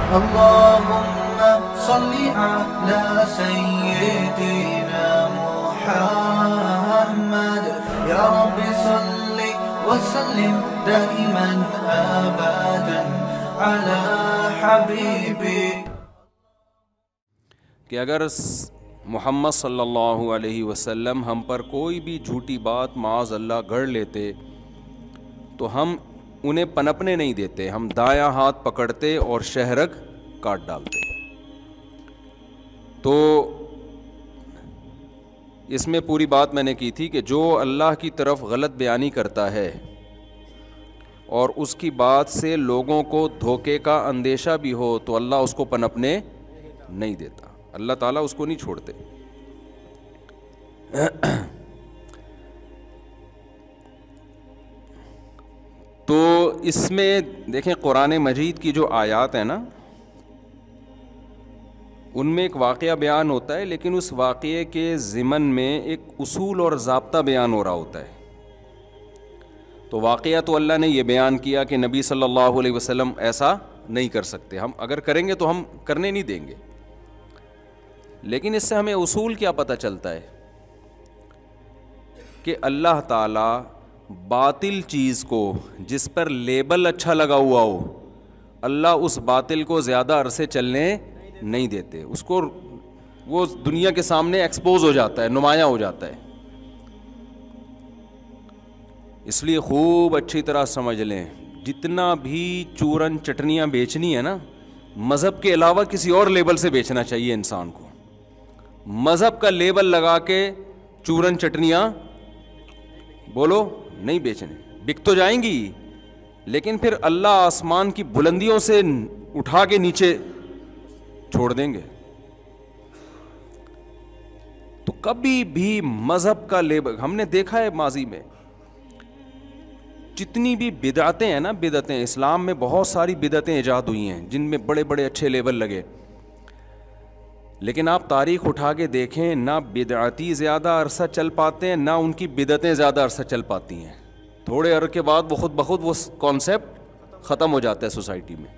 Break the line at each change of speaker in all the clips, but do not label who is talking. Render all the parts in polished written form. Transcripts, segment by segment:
اللهم صل على سيدنا محمد يا رب صل وسلم دائما أبدا على حبيبي.
کہ اگر محمد صلی اللہ علیہ وسلم ہم پر کوئی بھی جھوٹی بات معاذ اللہ گڑھ لیتے تو ہم انہیں پنپنے نہیں دیتے, ہم دایاں ہاتھ پکڑتے اور شہرگ کاٹ ڈالتے. تو اس میں پوری بات میں نے کی تھی کہ جو اللہ کی طرف غلط بیانی کرتا ہے اور اس کی بات سے لوگوں کو دھوکے کا اندیشہ بھی ہو تو اللہ اس کو پنپنے نہیں دیتا, اللہ تعالیٰ اس کو نہیں چھوڑتے. تو اس میں دیکھیں قرآن مجید کی جو آیات ہیں نا, ان میں ایک واقعہ بیان ہوتا ہے, لیکن اس واقعے کے ضمن میں ایک اصول اور ضابطہ بیان ہو رہا ہوتا ہے. تو واقعہ تو اللہ نے یہ بیان کیا کہ نبی صلی اللہ علیہ وسلم ایسا نہیں کر سکتے, ہم اگر کریں گے تو ہم کرنے نہیں دیں گے. لیکن اس سے ہمیں اصول کیا پتہ چلتا ہے کہ اللہ تعالیٰ باطل چیز کو جس پر لیبل اچھا لگا ہوا ہو, اللہ اس باطل کو زیادہ عرصے چلنے نہیں دیتے, اس کو وہ دنیا کے سامنے ایکسپوز ہو جاتا ہے, نمایاں ہو جاتا ہے. اس لیے خوب اچھی طرح سمجھ لیں, جتنا بھی چورن چٹنیاں بیچنی ہے نا, مذہب کے علاوہ کسی اور لیبل سے بیچنا چاہیے انسان کو. مذہب کا لیبل لگا کے چورن چٹنیاں بولو نہیں بیچنے, بک تو جائیں گی لیکن پھر اللہ آسمان کی بلندیوں سے اٹھا کے نیچے چھوڑ دیں گے. تو کبھی بھی مذہب کا لیبل, ہم نے دیکھا ہے ماضی میں جتنی بھی بدعتیں ہیں نا, بدعتیں اسلام میں بہت ساری بدعتیں ایجاد ہوئی ہیں جن میں بڑے بڑے اچھے لیبل لگے, لیکن آپ تاریخ اٹھا کے دیکھیں نہ بدعتی زیادہ عرصہ چل پاتے ہیں نہ ان کی بدعتیں زیادہ عرصہ چل پاتی ہیں. تھوڑے عرصے کے بعد وہ خود بخود وہ کانسیپٹ ختم ہو جاتا ہے سوسائٹی میں.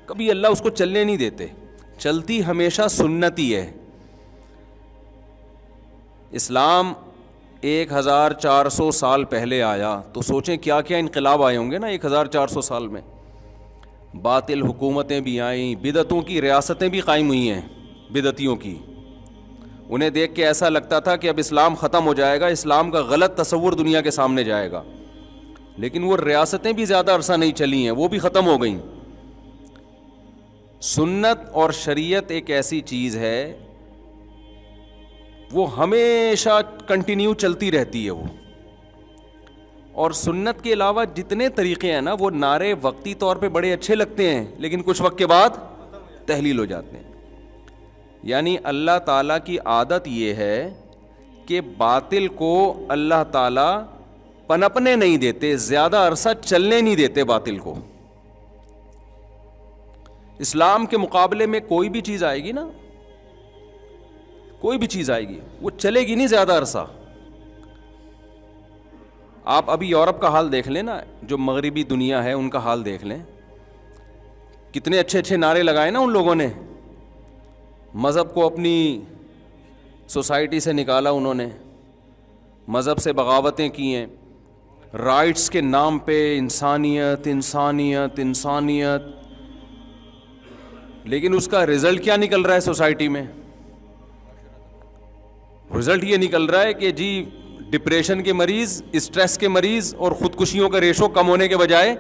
کبھی اللہ اس کو چلنے نہیں دیتے, چلتی ہمیشہ سنتی ہے. اسلام 1400 سال پہلے آیا تو سوچیں کیا کیا انقلاب آئے ہوں گے نا 1400 سال میں. باطل حکومتیں بھی آئیں, بدعتوں کی ریاستیں بھی قائم ہوئی ہیں بدعتیوں کی. انہیں دیکھ کے ایسا لگتا تھا کہ اب اسلام ختم ہو جائے گا, اسلام کا غلط تصور دنیا کے سامنے جائے گا, لیکن وہ ریاستیں بھی زیادہ عرصہ نہیں چلی ہیں, وہ بھی ختم ہو گئیں. سنت اور شریعت ایک ایسی چیز ہے وہ ہمیشہ کنٹینیو چلتی رہتی ہے وہ. اور سنت کے علاوہ جتنے طریقے ہیں نا, وہ نعرے وقتی طور پہ بڑے اچھے لگتے ہیں لیکن کچھ وقت کے بعد تحلیل ہو جاتے ہیں. یعنی اللہ تعالیٰ کی عادت یہ ہے کہ باطل کو اللہ تعالیٰ پنپنے نہیں دیتے, زیادہ عرصہ چلنے نہیں دیتے باطل کو. اسلام کے مقابلے میں کوئی بھی چیز آئے گی نا, کوئی بھی چیز آئے گی وہ چلے گی نہیں زیادہ عرصہ. آپ ابھی یورپ کا حال دیکھ لیں نا, جو مغربی دنیا ہے ان کا حال دیکھ لیں, کتنے اچھے اچھے نعرے لگائے نا ان لوگوں نے, مذہب کو اپنی سوسائٹی سے نکالا انہوں نے, مذہب سے بغاوتیں کی ہیں, رائٹس کے نام پہ انسانیت انسانیت انسانیت, لیکن اس کا رزلٹ کیا نکل رہا ہے سوسائٹی میں؟ رزلٹ یہ نکل رہا ہے کہ جی ڈپریشن کے مریض, اسٹریس کے مریض اور خودکشیوں کا ریشو کم ہونے کے بجائے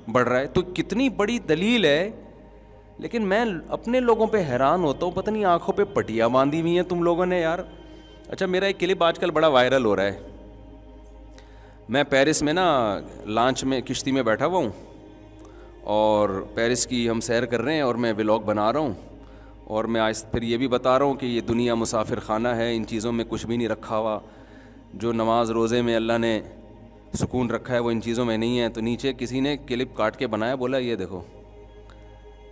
بڑھ رہا ہے. تو کتنی بڑی دلیل ہے. لیکن میں اپنے لوگوں پہ حیران ہوتا ہوں, پتہ نہیں آنکھوں پہ پٹیاں باندھی ہوئی ہیں تم لوگوں نے یار. اچھا میرا ایک کلپ آج کل بڑا وائرل ہو رہا ہے, میں پیرس میں نا لانچ میں کشتی میں بیٹھا ہوا ہوں اور پیرس کی ہم سیر کر رہے ہیں اور میں ولاگ بنا رہا ہوں, اور میں آج پھر یہ بھی بتا رہا ہوں کہ یہ دنیا مسافر خانہ ہے, ان چیزوں میں کچھ بھی نہیں رکھا ہوا, جو نماز روزے میں اللہ نے سکون رکھا ہے وہ ان چیزوں میں نہیں ہے. تو نیچے کسی نے کلپ کاٹ کے بنایا, بولا یہ دیکھو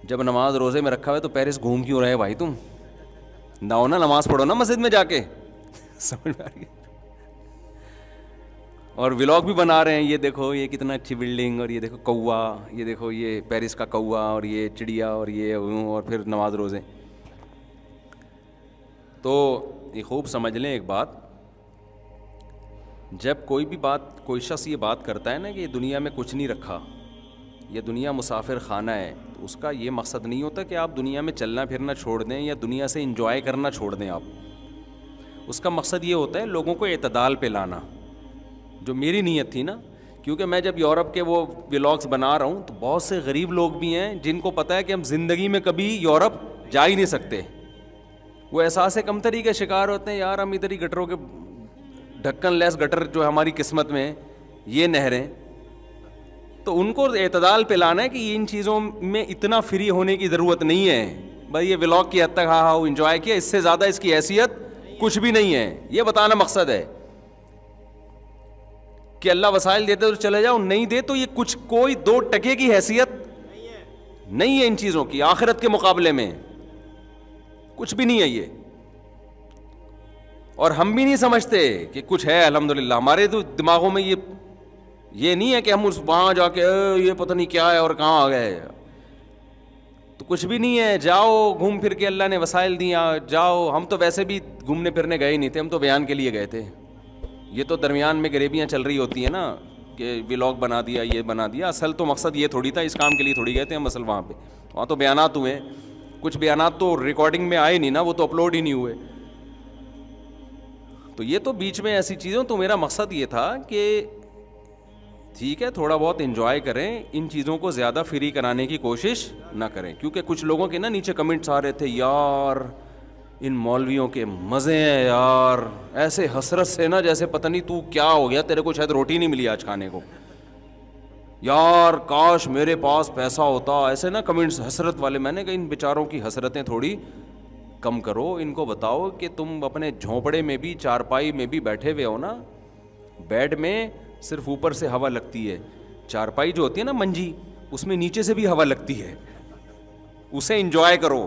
جب نماز روزے میں رکھا ہوا ہے تو پیرس گھوم کیوں رہے بھائی, تم نہ نماز پڑھو نا مسجد میں جا کے. سمجھ میں آ رہی ہے؟ اور ولاگ بھی بنا رہے ہیں, یہ دیکھو یہ کتنا اچھی بلڈنگ, اور یہ دیکھو کوا, یہ دیکھو یہ پیرس کا کوا, اور یہ چڑیا, اور یہ اور پھر نماز روزے. تو یہ خوب سمجھ لیں ایک بات, جب کوئی شخص یہ بات کرتا ہے نا کہ یہ دنیا میں کچھ نہیں رکھا, یہ دنیا مسافر خانہ ہے, تو اس کا یہ مقصد نہیں ہوتا کہ آپ دنیا میں چلنا پھرنا چھوڑ دیں یا دنیا سے انجوائے کرنا چھوڑ دیں. آپ اس کا مقصد یہ ہوتا ہے لوگوں کو اعتدال پہ لانا, جو میری نیت تھی نا. کیونکہ میں جب یورپ کے وہ ولاگس بنا رہا ہوں تو بہت سے غریب لوگ بھی ہیں جن کو پتہ ہے کہ ہم زندگی میں کبھی یورپ جا ہی نہیں سکتے. وہ احساس کمتری کے شکار ہوتے ہیں, یار ہم ادھر ہی گٹروں کے ڈھکن لیس گٹر جو ہماری قسمت میں یہ نہریں. تو ان کو اعتدال پہ لانا ہے کہ ان چیزوں میں اتنا فری ہونے کی ضرورت نہیں ہے. بھائی یہ ولاگ کی حد تک ہاں وہ انجوائے کیا, اس سے زیادہ اس کی حیثیت کچھ بھی نہیں ہے, یہ بتانا مقصد ہے. کہ اللہ وسائل دیتے تو چلے جاؤ, نہیں دے تو یہ کچھ کوئی 2 ٹکے کی حیثیت نہیں ہے ان چیزوں کی. آخرت کے مقابلے میں کچھ بھی نہیں ہے یہ. اور ہم بھی نہیں سمجھتے کہ کچھ ہے. الحمدللہ ہمارے تو دماغوں میں یہ نہیں ہے کہ ہم وہاں جا کے یہ پتہ نہیں کیا ہے اور کہاں آ گئے, تو کچھ بھی نہیں ہے. جاؤ گھوم پھر کے, اللہ نے وسائل دیا, جاؤ. ہم تو ویسے بھی گھومنے پھرنے گئے نہیں تھے, ہم تو بیان کے لیے گئے تھے. یہ تو درمیان میں گریبیاں چل رہی ہوتی ہیں نا کہ ولاگ بنا دیا, یہ بنا دیا. اصل تو مقصد یہ تھوڑی تھا, اس کام کے لیے تھوڑی گئے تھے ہم. اصل وہاں تو بیانات ہوئے, کچھ بیانات تو ریکارڈنگ میں آئے نہیں نا, وہ تو اپلوڈ ہی نہیں ہوئے. تو یہ تو بیچ میں ایسی چیزوں. تو میرا مقصد یہ تھا کہ ٹھیک ہے تھوڑا بہت انجوائے کریں, ان چیزوں کو زیادہ فری کرانے کی کوشش نہ کریں. کیونکہ کچھ لوگوں کے نا نیچے کمنٹس آ رہے تھے, یار ان مولویوں کے مزے ہیں یار, ایسے حسرت سے نا جیسے پتہ نہیں تو کیا ہو گیا, تیرے کو شاید روٹی نہیں ملی آج کھانے کو, یار کاش میرے پاس پیسہ ہوتا. ایسے نا کمنٹس حسرت والے. میں نے کہا ان بیچاروں کی حسرتیں تھوڑی کم کرو, ان کو بتاؤ کہ تم اپنے جھونپڑے میں بھی چارپائی میں بھی بیٹھے ہوئے ہو نا, بیڈ میں صرف اوپر سے ہوا لگتی ہے, چارپائی جو ہوتی ہے نا منجی, اس میں نیچے سے بھی ہوا لگتی ہے, اسے انجوائے کرو.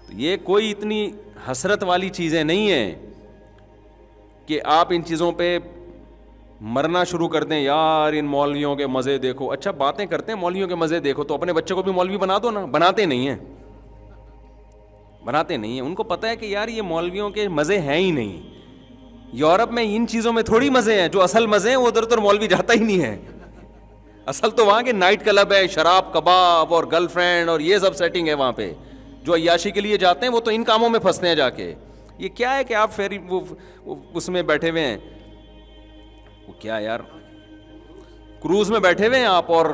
تو یہ کوئی اتنی حسرت والی چیزیں نہیں ہیں کہ آپ ان چیزوں پہ مرنا شروع کر دیں. یار ان مولویوں کے مزے دیکھو. اچھا باتیں کرتے ہیں مولویوں کے مزے دیکھو, تو اپنے بچے کو بھی مولوی بنا دو نا. بناتے نہیں ہیں. ان کو پتہ ہے کہ یار یہ مولویوں کے مزے ہیں ہی نہیں. یورپ میں ان چیزوں میں تھوڑی مزے ہیں, جو اصل مزے ہیں وہ ادھر مولوی جاتا ہی نہیں ہے. اصل تو وہاں کے نائٹ کلب ہے, شراب کباب اور گرل فرینڈ اور یہ سب سیٹنگ ہے وہاں پہ. جو عیاشی کے لیے جاتے ہیں وہ تو ان کاموں میں پھنستے ہیں جا کے. یہ کیا ہے کہ آپ فیری وہ اس میں بیٹھے ہوئے ہیں, وہ کیا یار کروز میں بیٹھے ہوئے ہیں آپ, اور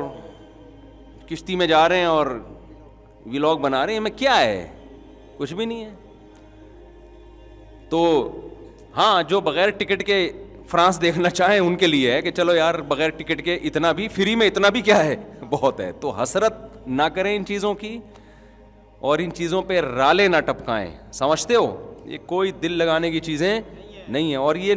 کشتی میں جا رہے ہیں اور ولاگ بنا رہے ہیں. میں کیا ہے, کچھ بھی نہیں ہے. تو ہاں جو بغیر ٹکٹ کے فرانس دیکھنا چاہیں ان کے لیے ہے کہ چلو یار بغیر ٹکٹ کے اتنا بھی فری میں اتنا بھی کیا ہے, بہت ہے. تو حسرت نہ کریں ان چیزوں کی, اور ان چیزوں پہ رالے نہ ٹپکائیں. سمجھتے ہو, یہ کوئی دل لگانے کی چیزیں نہیں ہیں. اور یہ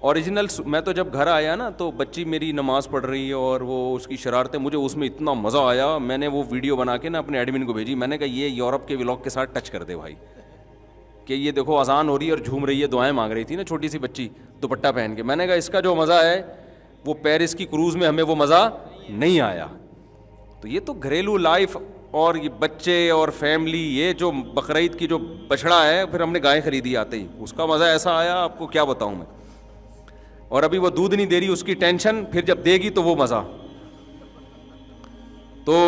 اوریجنل. میں تو جب گھر آیا نا تو بچی میری نماز پڑھ رہی ہے اور وہ اس کی شرارتیں, مجھے اس میں اتنا مزہ آیا. میں نے وہ ویڈیو بنا کے نا اپنے ایڈمن کو بھیجی. میں نے کہا یہ یورپ کے ولاگ کے ساتھ ٹچ کر دے بھائی, کہ یہ دیکھو اذان ہو رہی ہے اور جھوم رہی ہے, دعائیں مانگ رہی تھی نا چھوٹی سی بچی دوپٹہ پہن کے. میں نے کہا اس کا جو مزہ ہے وہ پیرس کی کروز میں ہمیں وہ مزہ نہیں آیا. تو یہ تو گھریلو لائف اور یہ بچے اور فیملی, یہ جو بقرعید کی جو بچڑا ہے, پھر ہم نے گائے خریدی آتے ہی, اس کا مزہ ایسا آیا آپ کو کیا بتاؤں میں. اور ابھی وہ دودھ نہیں دے رہی, اس کی ٹینشن, پھر جب دے گی تو وہ مزہ. تو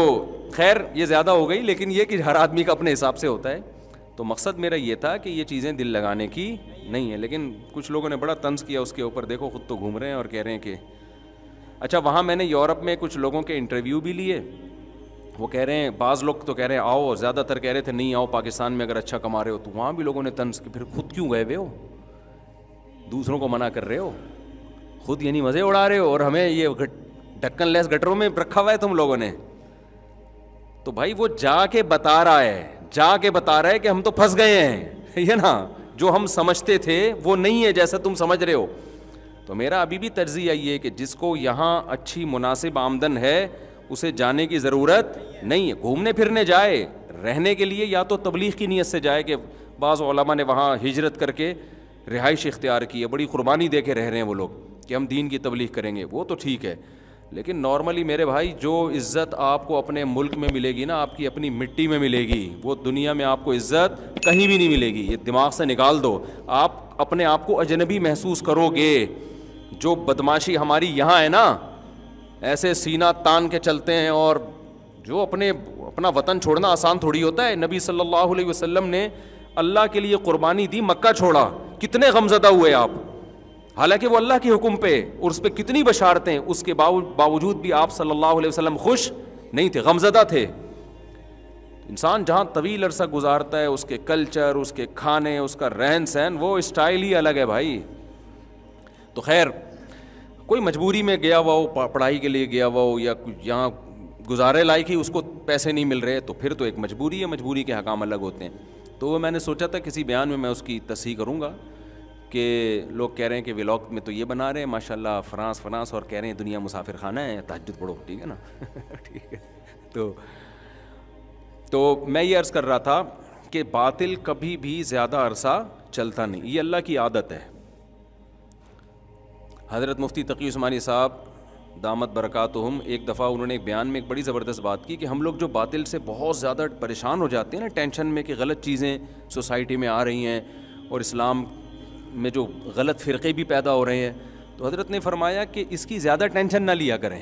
خیر یہ زیادہ ہو گئی, لیکن یہ کہ ہر آدمی کا اپنے حساب سے ہوتا ہے. تو مقصد میرا یہ تھا کہ یہ چیزیں دل لگانے کی نہیں ہے. لیکن کچھ لوگوں نے بڑا طنز کیا اس کے اوپر, دیکھو خود تو گھوم رہے ہیں اور کہہ رہے ہیں کہ اچھا. وہاں میں نے یورپ میں کچھ لوگوں کے انٹرویو بھی لیے. وہ کہہ رہے ہیں, بعض لوگ تو کہہ رہے ہیں آؤ, زیادہ تر کہہ رہے تھے نہیں آؤ پاکستان میں اگر اچھا کما رہے ہو. تو وہاں بھی لوگوں نے طنز کہ پھر خود کیوں گئے ہوئے ہو, دوسروں کو منع کر رہے ہو, خود یعنی مزے اڑا رہے ہو, اور ہمیں یہ ڈھکن لیس گٹروں میں رکھا ہوا ہے تم لوگوں نے. تو بھائی وہ جا کے بتا رہا ہے کہ ہم تو پھنس گئے ہیں, یہ نا جو ہم سمجھتے تھے وہ نہیں ہے جیسا تم سمجھ رہے ہو. تو میرا ابھی بھی تجزیہ یہ ہے کہ جس کو یہاں اچھی مناسب آمدن ہے اسے جانے کی ضرورت نہیں ہے. گھومنے پھرنے جائے, رہنے کے لیے یا تو تبلیغ کی نیت سے جائے, کہ بعض علماء نے وہاں ہجرت کر کے رہائش اختیار کی ہے, بڑی قربانی دے کے رہ رہے ہیں وہ لوگ, کہ ہم دین کی تبلیغ کریں گے، وہ تو ٹھیک ہے، لیکن نارملی میرے بھائی جو عزت آپ کو اپنے ملک میں ملے گی نا، آپ کی اپنی مٹی میں ملے گی، وہ دنیا میں آپ کو عزت کہیں بھی نہیں ملے گی. یہ دماغ سے نکال دو. آپ اپنے آپ کو اجنبی محسوس کرو گے. جو بدماشی ہماری یہاں ہے نا، ایسے سینہ تان کے چلتے ہیں، اور جو اپنا وطن چھوڑنا آسان تھوڑی ہوتا ہے. نبی صلی اللہ علیہ وسلم نے اللہ کے لیے قربانی دی، مکہ چھوڑا، کتنے غمزدہ ہوئے آپ، حالانکہ وہ اللہ کے حکم پہ اور اس پہ کتنی بشارتیں، اس کے باوجود بھی آپ صلی اللہ علیہ وسلم خوش نہیں تھے، غمزدہ تھے. انسان جہاں طویل عرصہ گزارتا ہے، اس کے کلچر، اس کے کھانے، اس کا رہن سہن، وہ اسٹائل ہی الگ ہے بھائی. تو خیر، کوئی مجبوری میں گیا ہوا ہو، پڑھائی کے لیے گیا ہوا ہو، یا یہاں گزارے لائق ہی اس کو پیسے نہیں مل رہے، تو پھر تو ایک مجبوری ہے، مجبوری کے حکام الگ ہوتے ہیں. تو وہ میں نے سوچا تھا کسی بیان میں اس کی تصحیح کروں گا کہ لوگ کہہ رہے ہیں کہ ولاگ میں تو یہ بنا رہے ہیں ماشاءاللہ فرانس، اور کہہ رہے ہیں دنیا مسافر خانہ ہے، تہجد پڑھو، ٹھیک ہے نا. ٹھیک ہے. تو میں یہ عرض کر رہا تھا کہ باطل کبھی بھی زیادہ عرصہ چلتا نہیں، یہ اللہ کی عادت ہے. حضرت مفتی تقی عثمانی صاحب دامت برکاتہم، ایک دفعہ انہوں نے ایک بیان میں ایک بڑی زبردست بات کی کہ ہم لوگ جو باطل سے بہت زیادہ پریشان ہو جاتے ہیں نا، ٹینشن میں کہ غلط چیزیں سوسائٹی میں آ رہی ہیں اور اسلام میں جو غلط فرقے بھی پیدا ہو رہے ہیں، تو حضرت نے فرمایا کہ اس کی زیادہ ٹینشن نہ لیا کریں.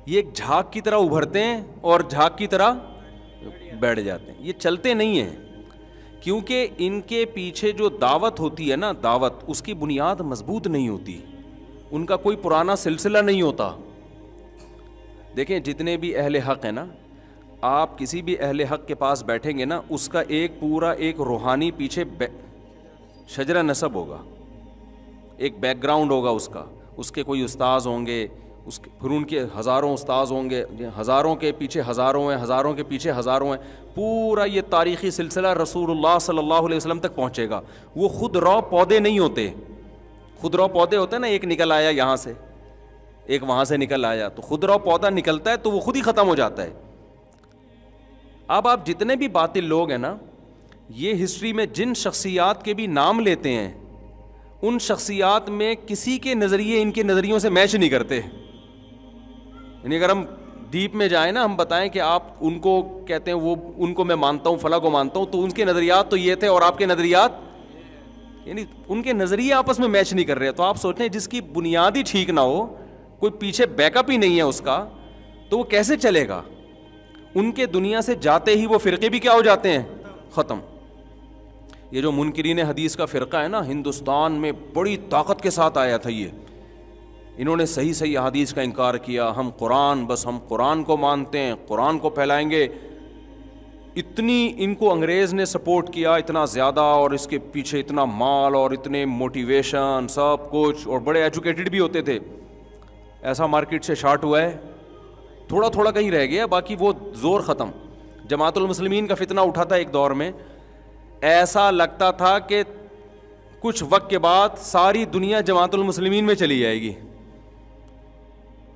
یہ ایک جھاگ کی طرح ابھرتے ہیں اور جھاگ کی طرح بیٹھ جاتے ہیں، یہ چلتے نہیں ہیں، کیونکہ ان کے پیچھے جو دعوت ہوتی ہے نا، دعوت، اس کی بنیاد مضبوط نہیں ہوتی، ان کا کوئی پرانا سلسلہ نہیں ہوتا. دیکھیں جتنے بھی اہل حق ہیں نا، آپ کسی بھی اہل حق کے پاس بیٹھیں گے نا، اس کا ایک پورا ایک روحانی پیچھے شجرہ نسب ہوگا، ایک بیک گراؤنڈ ہوگا اس کے کوئی استاذ ہوں گے، پھر ان کے ہزاروں استاذ ہوں گے، ہزاروں کے پیچھے ہزاروں ہیں، ہزاروں کے پیچھے ہزاروں ہیں، پورا یہ تاریخی سلسلہ رسول اللہ صلی اللہ علیہ وسلم تک پہنچے گا. وہ خود رو پودے نہیں ہوتے، خود رو پودے ہوتے ہیں نا، ایک نکل آیا یہاں سے، ایک وہاں سے نکل آیا، تو خود رو پودا نکلتا ہے تو وہ خود ہی ختم ہو جاتا ہے. اب آپ جتنے بھی باطل لوگ ہیں نا، یہ ہسٹری میں جن شخصیات کے بھی نام لیتے ہیں، ان شخصیات میں کسی کے نظریے ان کے نظریوں سے میچ نہیں کرتے. یعنی اگر ہم ڈیپ میں جائیں نا، ہم بتائیں کہ آپ ان کو کہتے ہیں، وہ ان کو میں مانتا ہوں، فلاں کو مانتا ہوں، تو ان کے نظریات تو یہ تھے اور آپ کے نظریات، یعنی ان کے نظریے آپس میں میچ نہیں کر رہے. تو آپ سوچیں جس کی بنیاد ہی ٹھیک نہ ہو، کوئی پیچھے بیک اپ ہی نہیں ہے اس کا، تو وہ کیسے چلے گا؟ ان کے دنیا سے جاتے ہی وہ فرقے بھی کیا ہو جاتے ہیں؟ ختم. یہ جو منکرین حدیث کا فرقہ ہے نا، ہندوستان میں بڑی طاقت کے ساتھ آیا تھا. یہ انہوں نے صحیح احادیث کا انکار کیا، ہم قرآن کو مانتے ہیں، قرآن کو پھیلائیں گے. اتنی ان کو انگریز نے سپورٹ کیا اتنا زیادہ، اور اس کے پیچھے اتنا مال اور اتنے موٹیویشن سب کچھ، اور بڑے ایجوکیٹڈ بھی ہوتے تھے. ایسا مارکیٹ سے شارٹ ہوا ہے، تھوڑا تھوڑا کہیں رہ گیا، باقی وہ زور ختم. جماعت المسلمین کا فتنہ اٹھا تھا ایک دور میں، ایسا لگتا تھا کہ کچھ وقت کے بعد ساری دنیا جماعت المسلمین میں چلی جائے گی.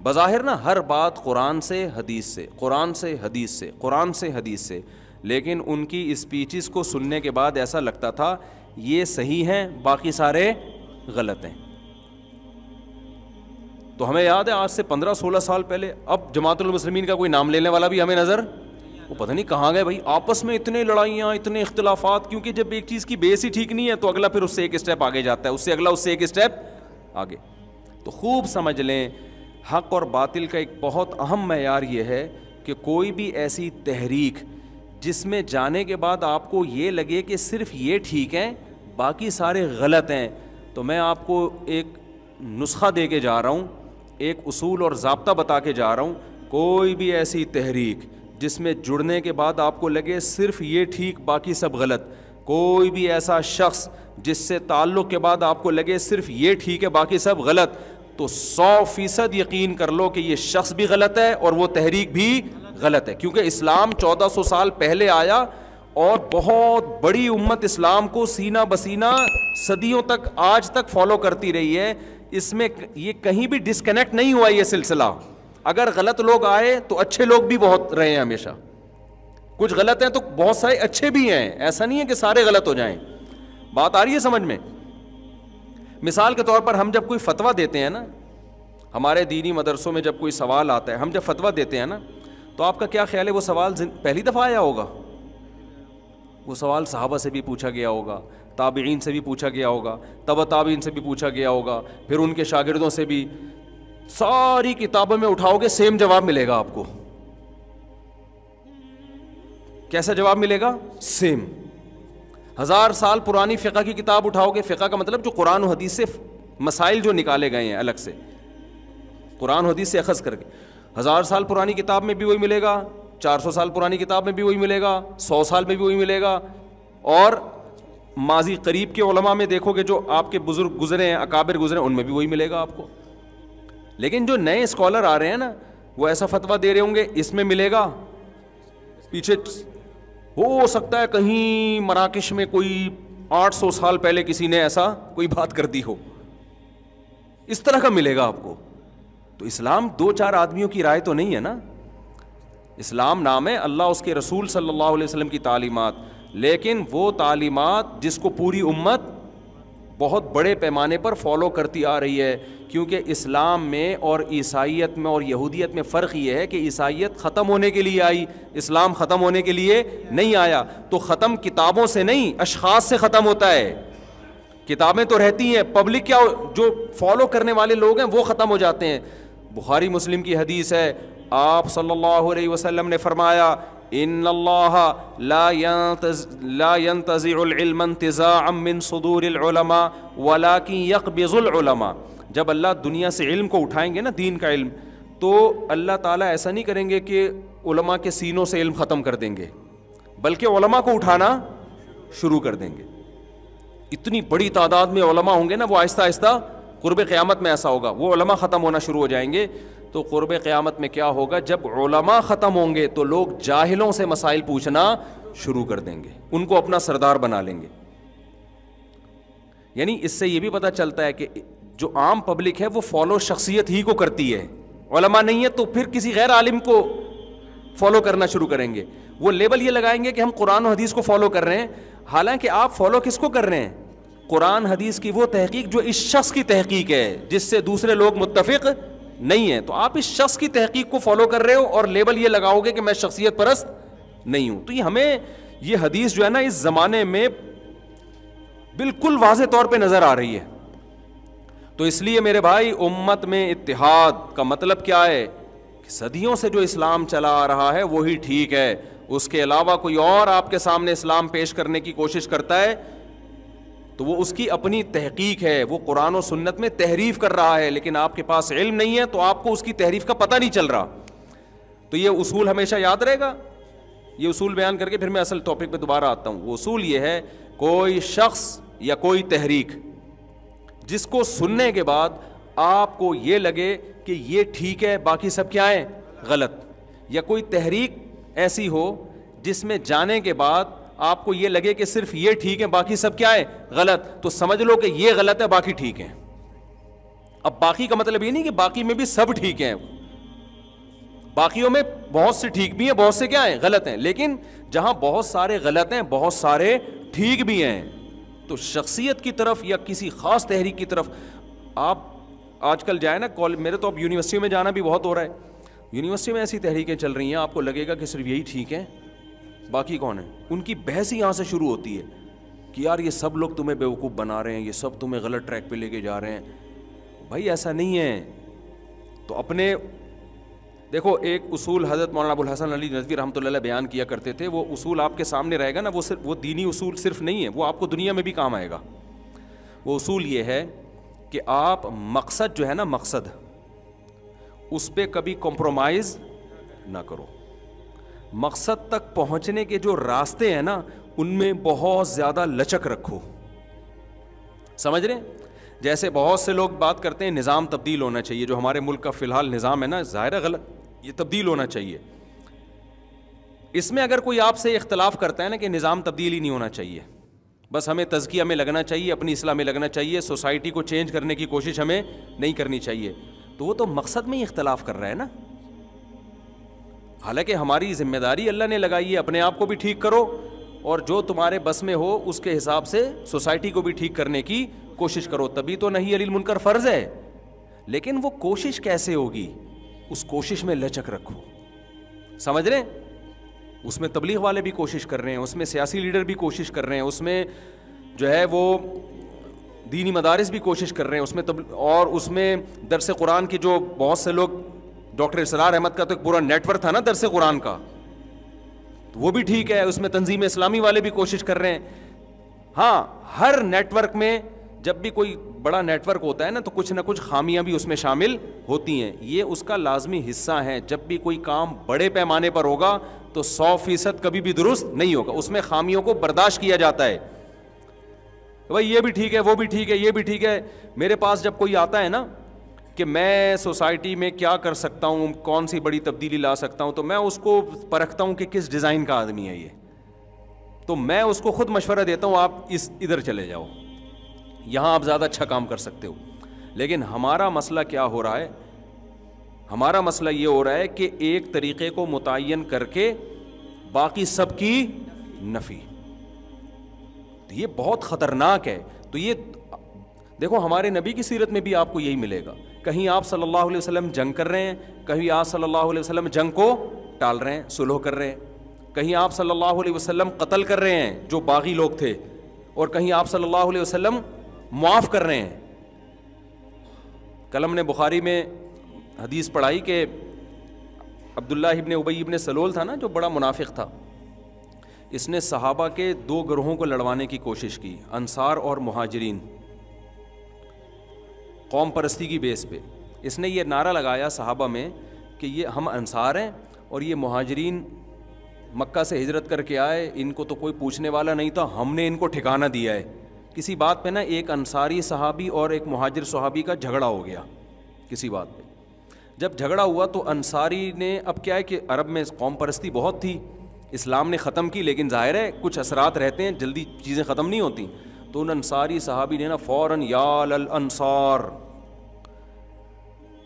بظاہر نا ہر بات قرآن سے حدیث سے، قرآن سے حدیث سے، قرآن سے حدیث سے، لیکن ان کی اسپیچز کو سننے کے بعد ایسا لگتا تھا یہ صحیح ہیں، باقی سارے غلط ہیں. تو ہمیں یاد ہے آج سے 15-16 سال پہلے، اب جماعت المسلمین کا کوئی نام لینے والا بھی ہمیں نظر، وہ پتہ نہیں کہاں گئے بھائی. آپس میں اتنے لڑائیاں، اتنے اختلافات، کیونکہ جب ایک چیز کی بیس ہی ٹھیک نہیں ہے تو اگلا پھر اس سے ایک اسٹیپ آگے جاتا ہے، اس سے اگلا، اس سے ایک اسٹیپ آگے. تو خوب سمجھ لیں، حق اور باطل کا ایک بہت اہم معیار یہ ہے کہ کوئی بھی ایسی تحریک جس میں جانے کے بعد آپ کو یہ لگے کہ صرف یہ ٹھیک ہیں باقی سارے غلط ہیں، تو میں آپ کو ایک نسخہ دے کے جا رہا ہوں، ایک اصول اور ضابطہ بتا کے جا رہا ہوں. کوئی بھی ایسی تحریک جس میں جڑنے کے بعد آپ کو لگے صرف یہ ٹھیک باقی سب غلط، کوئی بھی ایسا شخص جس سے تعلق کے بعد آپ کو لگے صرف یہ ٹھیک ہے باقی سب غلط، تو 100% یقین کر لو کہ یہ شخص بھی غلط ہے اور وہ تحریک بھی غلط ہے. کیونکہ اسلام 1400 سال پہلے آیا اور بہت بڑی امت اسلام کو سینہ بسینہ صدیوں تک آج تک فالو کرتی رہی ہے. اس میں یہ کہیں بھی ڈسکنیکٹ نہیں ہوا یہ سلسلہ. اگر غلط لوگ آئے تو اچھے لوگ بھی بہت رہے ہیں ہمیشہ. کچھ غلط ہیں تو بہت سارے اچھے بھی ہیں، ایسا نہیں ہے کہ سارے غلط ہو جائیں. بات آ رہی ہے سمجھ میں؟ مثال کے طور پر ہم جب کوئی فتویٰ دیتے ہیں نا, ہمارے دینی مدرسوں میں جب کوئی سوال آتا ہے, ہم جب فتویٰ دیتے ہیں نا, تو آپ کا کیا خیال ہے وہ سوال پہلی دفعہ آیا ہوگا؟ وہ سوال صحابہ سے بھی پوچھا گیا ہوگا, تابعین سے بھی پوچھا گیا ہوگا, تبع تابعین سے بھی پوچھا گیا ہوگا, پھر ان کے شاگردوں سے بھی. ساری کتابوں میں اٹھاؤ گے سیم جواب ملے گا آپ کو. کیسا جواب ملے گا؟ سیم. 1000 سال پرانی فقہ کی کتاب اٹھاؤ گے, فقہ کا مطلب جو قرآن و حدیث سے مسائل جو نکالے گئے ہیں الگ سے, قرآن و حدیث سے اخذ کر کے, 1000 سال پرانی کتاب میں بھی وہی ملے گا, 400 سال پرانی کتاب میں بھی وہی ملے گا, 100 سال میں بھی وہی ملے گا. اور ماضی قریب کے علماء میں دیکھو گے جو آپ کے بزرگ گزرے ہیں, اکابر گزرے ہیں, ان میں بھی وہی ملے گا آپ کو. لیکن جو نئے اسکالر آ رہے ہیں نا, وہ ایسا فتویٰ دے رہے ہوں گے, اس میں ملے گا, پیچھے ہو سکتا ہے کہیں مراکش میں کوئی 800 سال پہلے کسی نے ایسا کوئی بات کر دی ہو, اس طرح کا ملے گا آپ کو. تو اسلام 2-4 آدمیوں کی رائے تو نہیں ہے نا. اسلام نام ہے, اللہ اس کے رسول صلی اللہ علیہ وسلم کی تعلیمات, لیکن وہ تعلیمات جس کو پوری امت بہت بڑے پیمانے پر فالو کرتی آ رہی ہے. کیونکہ اسلام میں اور عیسائیت میں اور یہودیت میں فرق یہ ہے کہ عیسائیت ختم ہونے کے لیے آئی, اسلام ختم ہونے کے لیے نہیں آیا. تو ختم کتابوں سے نہیں, اشخاص سے ختم ہوتا ہے. کتابیں تو رہتی ہیں, پبلک کیا جو فالو کرنے والے لوگ ہیں وہ ختم ہو جاتے ہیں. بخاری مسلم کی حدیث ہے, آپ صلی اللہ علیہ وسلم نے فرمایا, ان اللہ لا ينتزع العلم انتزاعا من صدور العلماء ولكن يقبض العلماء. جب اللہ دنیا سے علم کو اٹھائیں گے نا, دین کا علم, تو اللہ تعالیٰ ایسا نہیں کریں گے کہ علماء کے سینوں سے علم ختم کر دیں گے, بلکہ علماء کو اٹھانا شروع کر دیں گے. اتنی بڑی تعداد میں علماء ہوں گے نا, وہ آہستہ آہستہ قرب قیامت میں ایسا ہوگا, وہ علماء ختم ہونا شروع ہو جائیں گے. تو قرب قیامت میں کیا ہوگا, جب علماء ختم ہوں گے تو لوگ جاہلوں سے مسائل پوچھنا شروع کر دیں گے, ان کو اپنا سردار بنا لیں گے. یعنی اس سے یہ بھی پتہ چلتا ہے کہ جو عام پبلک ہے وہ فالو شخصیت ہی کو کرتی ہے, علماء نہیں ہے تو پھر کسی غیر عالم کو فالو کرنا شروع کریں گے. وہ لیبل یہ لگائیں گے کہ ہم قرآن و حدیث کو فالو کر رہے ہیں, حالانکہ آپ فالو کس کو کر رہے ہیں؟ قرآن حدیث کی وہ تحقیق جو اس شخص کی تحقیق ہے, جس سے دوسرے لوگ متفق نہیں ہیں. تو آپ اس شخص کی تحقیق کو فالو کر رہے ہو اور لیبل یہ لگاؤ گے کہ میں شخصیت پرست نہیں ہوں. تو یہ ہمیں یہ حدیث جو ہے نا اس زمانے میں بالکل واضح طور پہ نظر آ رہی ہے. تو اس لیے میرے بھائی, امت میں اتحاد کا مطلب کیا ہے کہ صدیوں سے جو اسلام چلا آ رہا ہے وہی ٹھیک ہے. اس کے علاوہ کوئی اور آپ کے سامنے اسلام پیش کرنے کی کوشش کرتا ہے تو وہ اس کی اپنی تحقیق ہے, وہ قرآن و سنت میں تحریف کر رہا ہے, لیکن آپ کے پاس علم نہیں ہے تو آپ کو اس کی تحریف کا پتہ نہیں چل رہا. تو یہ اصول ہمیشہ یاد رہے گا. یہ اصول بیان کر کے پھر میں اصل ٹاپک پہ دوبارہ آتا ہوں. وہ اصول یہ ہے, کوئی شخص یا کوئی تحریک جس کو سننے کے بعد آپ کو یہ لگے کہ یہ ٹھیک ہے باقی سب کیا ہے غلط, یا کوئی تحریک ایسی ہو جس میں جانے کے بعد آپ کو یہ لگے کہ صرف یہ ٹھیک ہے باقی سب کیا ہے غلط, تو سمجھ لو کہ یہ غلط ہے باقی ٹھیک ہے. اب باقی کا مطلب یہ نہیں کہ باقی میں بھی سب ٹھیک ہیں, باقیوں میں بہت سے ٹھیک بھی ہیں, بہت سے کیا ہیں غلط ہیں, لیکن جہاں بہت سارے غلط ہیں بہت سارے ٹھیک بھی ہیں. تو شخصیت کی طرف یا کسی خاص تحریک کی طرف آپ آج کل جائیں نا, میرے تو اب یونیورسٹی میں جانا بھی بہت ہو رہا ہے. یونیورسٹی میں ایسی تحریکیں چل رہی ہیں, آپ کو لگے گا کہ صرف یہی ٹھیک ہیں باقی کون ہیں. ان کی بحث ہی یہاں سے شروع ہوتی ہے کہ یار یہ سب لوگ تمہیں بیوقوف بنا رہے ہیں, یہ سب تمہیں غلط ٹریک پہ لے کے جا رہے ہیں. بھائی ایسا نہیں ہے. تو اپنے دیکھو, ایک اصول حضرت مولانا ابو الحسن علی ندوی رحمۃ اللہ علیہ بیان کیا کرتے تھے, وہ اصول آپ کے سامنے رہے گا نا, وہ صرف وہ دینی اصول صرف نہیں ہے, وہ آپ کو دنیا میں بھی کام آئے گا. وہ اصول یہ ہے کہ آپ مقصد جو ہے نا, مقصد اس پہ کبھی کمپرومائز نہ کرو. مقصد تک پہنچنے کے جو راستے ہیں نا ان میں بہت زیادہ لچک رکھو. سمجھ رہے ہیں؟ جیسے بہت سے لوگ بات کرتے ہیں نظام تبدیل ہونا چاہیے, جو ہمارے ملک کا فی الحال نظام ہے نا, ظاہر ہے غلط, یہ تبدیل ہونا چاہیے. اس میں اگر کوئی آپ سے اختلاف کرتا ہے نا کہ نظام تبدیل ہی نہیں ہونا چاہیے, بس ہمیں تزکیہ میں لگنا چاہیے, اپنی اصلاح میں لگنا چاہیے, سوسائٹی کو چینج کرنے کی کوشش ہمیں نہیں کرنی چاہیے, تو وہ تو مقصد میں ہی اختلاف کر رہا ہے نا. حالانکہ ہماری ذمہ داری اللہ نے لگائی ہے, اپنے آپ کو بھی ٹھیک کرو اور جو تمہارے بس میں ہو اس کے حساب سے سوسائٹی کو بھی ٹھیک کرنے کی کوشش کرو, تبھی تو نہی عن المنکر فرض ہے. لیکن وہ کوشش کیسے ہوگی؟ اس کوشش میں لچک رکھو. سمجھ رہے ہیں؟ اس میں تبلیغ والے بھی کوشش کر رہے ہیں, اس میں سیاسی لیڈر بھی کوشش کر رہے ہیں, اس میں جو ہے وہ دینی مدارس بھی کوشش کر رہے ہیں, اس میں اور اس میں درس قرآن کے جو بہت سے لوگ, ڈاکٹر اسرار احمد کا تو ایک پورا نیٹ ورک تھا نا درس قرآن کا, وہ بھی ٹھیک ہے. اس میں تنظیم اسلامی والے بھی کوشش کر رہے ہیں. ہاں, ہر نیٹ ورک میں جب بھی کوئی بڑا نیٹ ورک ہوتا ہے نا تو کچھ نہ کچھ خامیاں بھی اس میں شامل ہوتی ہیں, یہ اس کا لازمی حصہ ہے. جب بھی کوئی کام بڑے پیمانے پر ہوگا تو 100% کبھی بھی درست نہیں ہوگا, اس میں خامیوں کو برداشت کیا جاتا ہے. بھائی یہ بھی ٹھیک ہے, وہ بھی ٹھیک ہے, یہ بھی ٹھیک ہے. میرے پاس جب کوئی آتا ہے نا کہ میں سوسائٹی میں کیا کر سکتا ہوں, کون سی بڑی تبدیلی لا سکتا ہوں, تو میں اس کو پرکھتا ہوں کہ کس ڈیزائن کا آدمی ہے یہ. تو میں اس کو خود مشورہ دیتا ہوں, آپ ادھر چلے جاؤ, یہاں آپ زیادہ اچھا کام کر سکتے ہو. لیکن ہمارا مسئلہ کیا ہو رہا ہے؟ ہمارا مسئلہ یہ ہو رہا ہے کہ ایک طریقے کو متعین کر کے باقی سب کی نفی. یہ بہت خطرناک ہے. تو یہ دیکھو ہمارے نبی کی سیرت میں بھی آپ کو یہی ملے گا. کہیں آپ صلی اللہ علیہ وسلم جنگ کر رہے ہیں, کہیں آپ صلی اللہ علیہ وسلم جنگ کو ٹال رہے ہیں, صلح کر رہے ہیں. کہیں آپ صلی اللہ علیہ وسلم قتل کر رہے ہیں جو باغی لوگ تھے, اور کہیں آپ صلی اللہ علیہ وسلم معاف کر رہے ہیں. کل ہم نے بخاری میں حدیث پڑھائی کہ عبداللہ ابن ابی ابن سلول تھا نا, جو بڑا منافق تھا, اس نے صحابہ کے 2 گروہوں کو لڑوانے کی کوشش کی, انصار اور مہاجرین, قوم پرستی کی بیس پہ. اس نے یہ نعرہ لگایا صحابہ میں کہ یہ ہم انصار ہیں اور یہ مہاجرین مکہ سے ہجرت کر کے آئے, ان کو تو کوئی پوچھنے والا نہیں تھا, ہم نے ان کو ٹھکانہ دیا ہے. کسی بات پہ نا ایک انصاری صحابی اور ایک مہاجر صحابی کا جھگڑا ہو گیا کسی بات پہ. جب جھگڑا ہوا تو انصاری نے, اب کیا ہے کہ عرب میں قوم پرستی بہت تھی, اسلام نے ختم کی, لیکن ظاہر ہے کچھ اثرات رہتے ہیں, جلدی چیزیں ختم نہیں ہوتی. تو ان انصاری صحابی نے نا فوراً یا للانصار,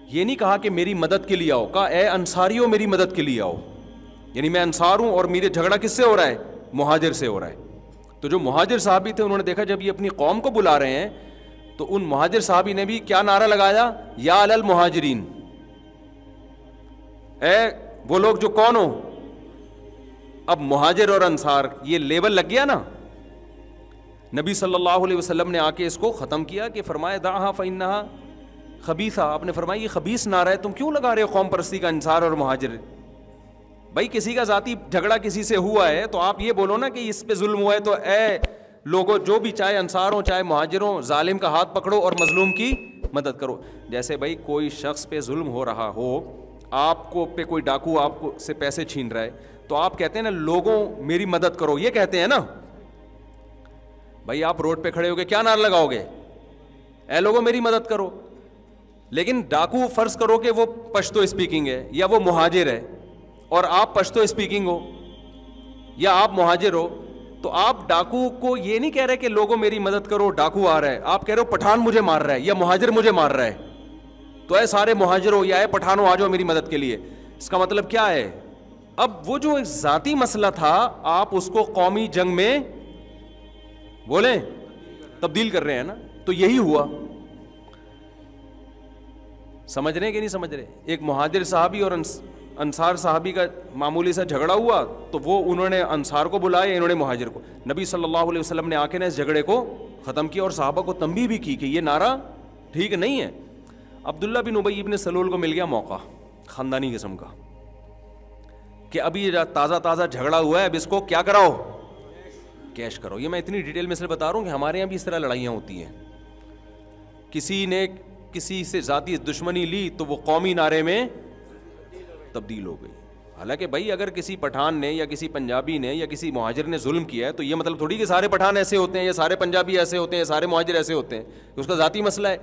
یہ نہیں کہا کہ میری مدد کے لیے آؤ, کہا اے انصاریوں میری مدد کے لیے آؤ. یعنی میں انصار ہوں اور میرے جھگڑا کس سے ہو رہا ہے؟ مہاجر سے ہو رہا ہے. تو جو مہاجر صحابی تھے انہوں نے دیکھا جب یہ اپنی قوم کو بلا رہے ہیں تو ان مہاجر صحابی نے بھی کیا نعرہ لگایا؟ یا للمہاجرین, اے وہ لوگ جو کون ہو. اب مہاجر اور انصار یہ لیبل لگ گیا نا. نبی صلی اللہ علیہ وسلم نے آ کے اس کو ختم کیا کہ فرمایا دعھا فانھا خبیثہ. آپ نے فرمایا یہ خبیث نعرہ ہے, تم کیوں لگا رہے ہو قوم پرستی کا انصار اور مہاجر؟ بھائی کسی کا ذاتی جھگڑا کسی سے ہوا ہے تو آپ یہ بولو نا کہ اس پہ ظلم ہوا ہے, تو اے لوگوں جو بھی چاہے انصار ہوں چاہے مہاجر ہوں, ظالم کا ہاتھ پکڑو اور مظلوم کی مدد کرو. جیسے بھائی کوئی شخص پہ ظلم ہو رہا ہو, آپ کو پہ کوئی ڈاکو آپ کو سے پیسے چھین رہا ہے, تو آپ کہتے ہیں نا لوگوں میری مدد کرو, یہ کہتے ہیں نا. بھائی آپ روڈ پہ کھڑے ہو کے کیا نعرہ لگاؤ گے؟ اے لوگوں میری مدد کرو. لیکن ڈاکو فرض کرو کہ وہ پشتو اسپیکنگ ہے یا وہ مہاجر ہے, اور آپ پشتو اسپیکنگ ہو یا آپ مہاجر ہو, تو آپ ڈاکو کو یہ نہیں کہہ رہے کہ لوگوں میری مدد کرو ڈاکو آ رہا ہے, آپ کہہ رہے ہو پٹھان مجھے مار رہا ہے یا مہاجر مجھے مار رہا ہے, تو اے سارے مہاجر ہو یا اے پٹھانوں آ جاؤ میری مدد کے لیے. اس کا مطلب کیا ہے؟ اب وہ جو ایک ذاتی مسئلہ تھا آپ اس کو قومی جنگ میں بولیں تبدیل کر رہے ہیں نا. تو یہی ہوا. سمجھ رہے ہیں کہ نہیں سمجھ رہے؟ ایک مہاجر صحابی اور انصار صحابی کا معمولی سا جھگڑا ہوا تو وہ انہوں نے انصار کو بلایا, انہوں نے مہاجر کو. نبی صلی اللہ علیہ وسلم نے آ کے نا اس جھگڑے کو ختم کیا اور صحابہ کو تنبیہ بھی کی کہ یہ نعرہ ٹھیک نہیں ہے. عبداللہ بن ابی ابن سلول کو مل گیا موقع خاندانی قسم کا کہ ابھی تازہ جھگڑا ہوا ہے, اب اس کو کیا کراؤ؟ کیش کرو. یہ میں اتنی ڈیٹیل میں سے بتا رہا ہوں کہ ہمارے یہاں بھی اس طرح لڑائیاں ہوتی ہیں. کسی نے کسی سے ذاتی دشمنی لی تو وہ قومی نعرے میں تبدیل ہو گئی. حالانکہ بھائی اگر کسی پٹھان نے یا کسی پنجابی نے یا کسی مہاجر نے ظلم کیا ہے تو یہ مطلب تھوڑی کہ سارے پٹھان ایسے ہوتے ہیں یا سارے پنجابی ایسے ہوتے ہیں یا سارے مہاجر ایسے ہوتے ہیں, اس کا ذاتی مسئلہ ہے.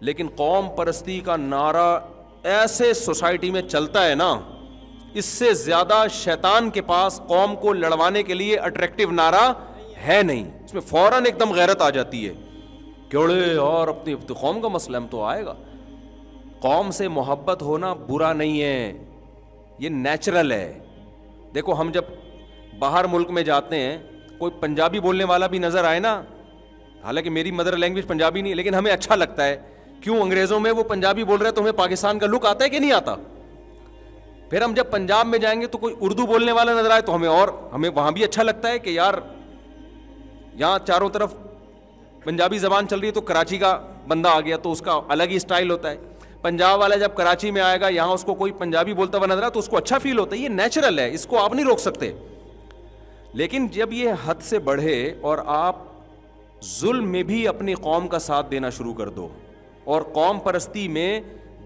لیکن قوم پرستی کا نعرہ ایسے سوسائٹی میں چلتا ہے نا, اس سے زیادہ شیطان کے پاس قوم کو لڑوانے کے لیے اٹریکٹیو نعرہ ہے نہیں. اس میں فوراً ایک دم غیرت آ جاتی ہے کیوڑے اور اپنی قوم کا مسئلہ ہم تو آئے گا. قوم سے محبت ہونا برا نہیں ہے, یہ نیچرل ہے. دیکھو ہم جب باہر ملک میں جاتے ہیں کوئی پنجابی بولنے والا بھی نظر آئے نا حالانکہ میری مدر لینگویج پنجابی نہیں ہے, لیکن ہمیں اچھا لگتا ہے. کیوں؟ انگریزوں میں وہ پنجابی بول رہے ہیں تو ہمیں پاکستان کا لک آتا ہے کہ نہیں آتا. پھر ہم جب پنجاب میں جائیں گے تو کوئی اردو بولنے والا نظر آئے تو ہمیں وہاں بھی اچھا لگتا ہے کہ یار یہاں چاروں طرف پنجابی زبان چل رہی ہے, تو کراچی کا بندہ آ گیا تو اس کا الگ ہی اسٹائل ہوتا ہے. پنجاب والا جب کراچی میں آئے گا, یہاں اس کو کوئی پنجابی بولتا ہوا نظر آئے تو اس کو اچھا فیل ہوتا ہے. یہ نیچرل ہے, اس کو آپ نہیں روک سکتے. لیکن جب یہ حد سے بڑھے اور آپ ظلم میں بھی اپنی قوم کا ساتھ دینا شروع کر دو اور قوم پرستی میں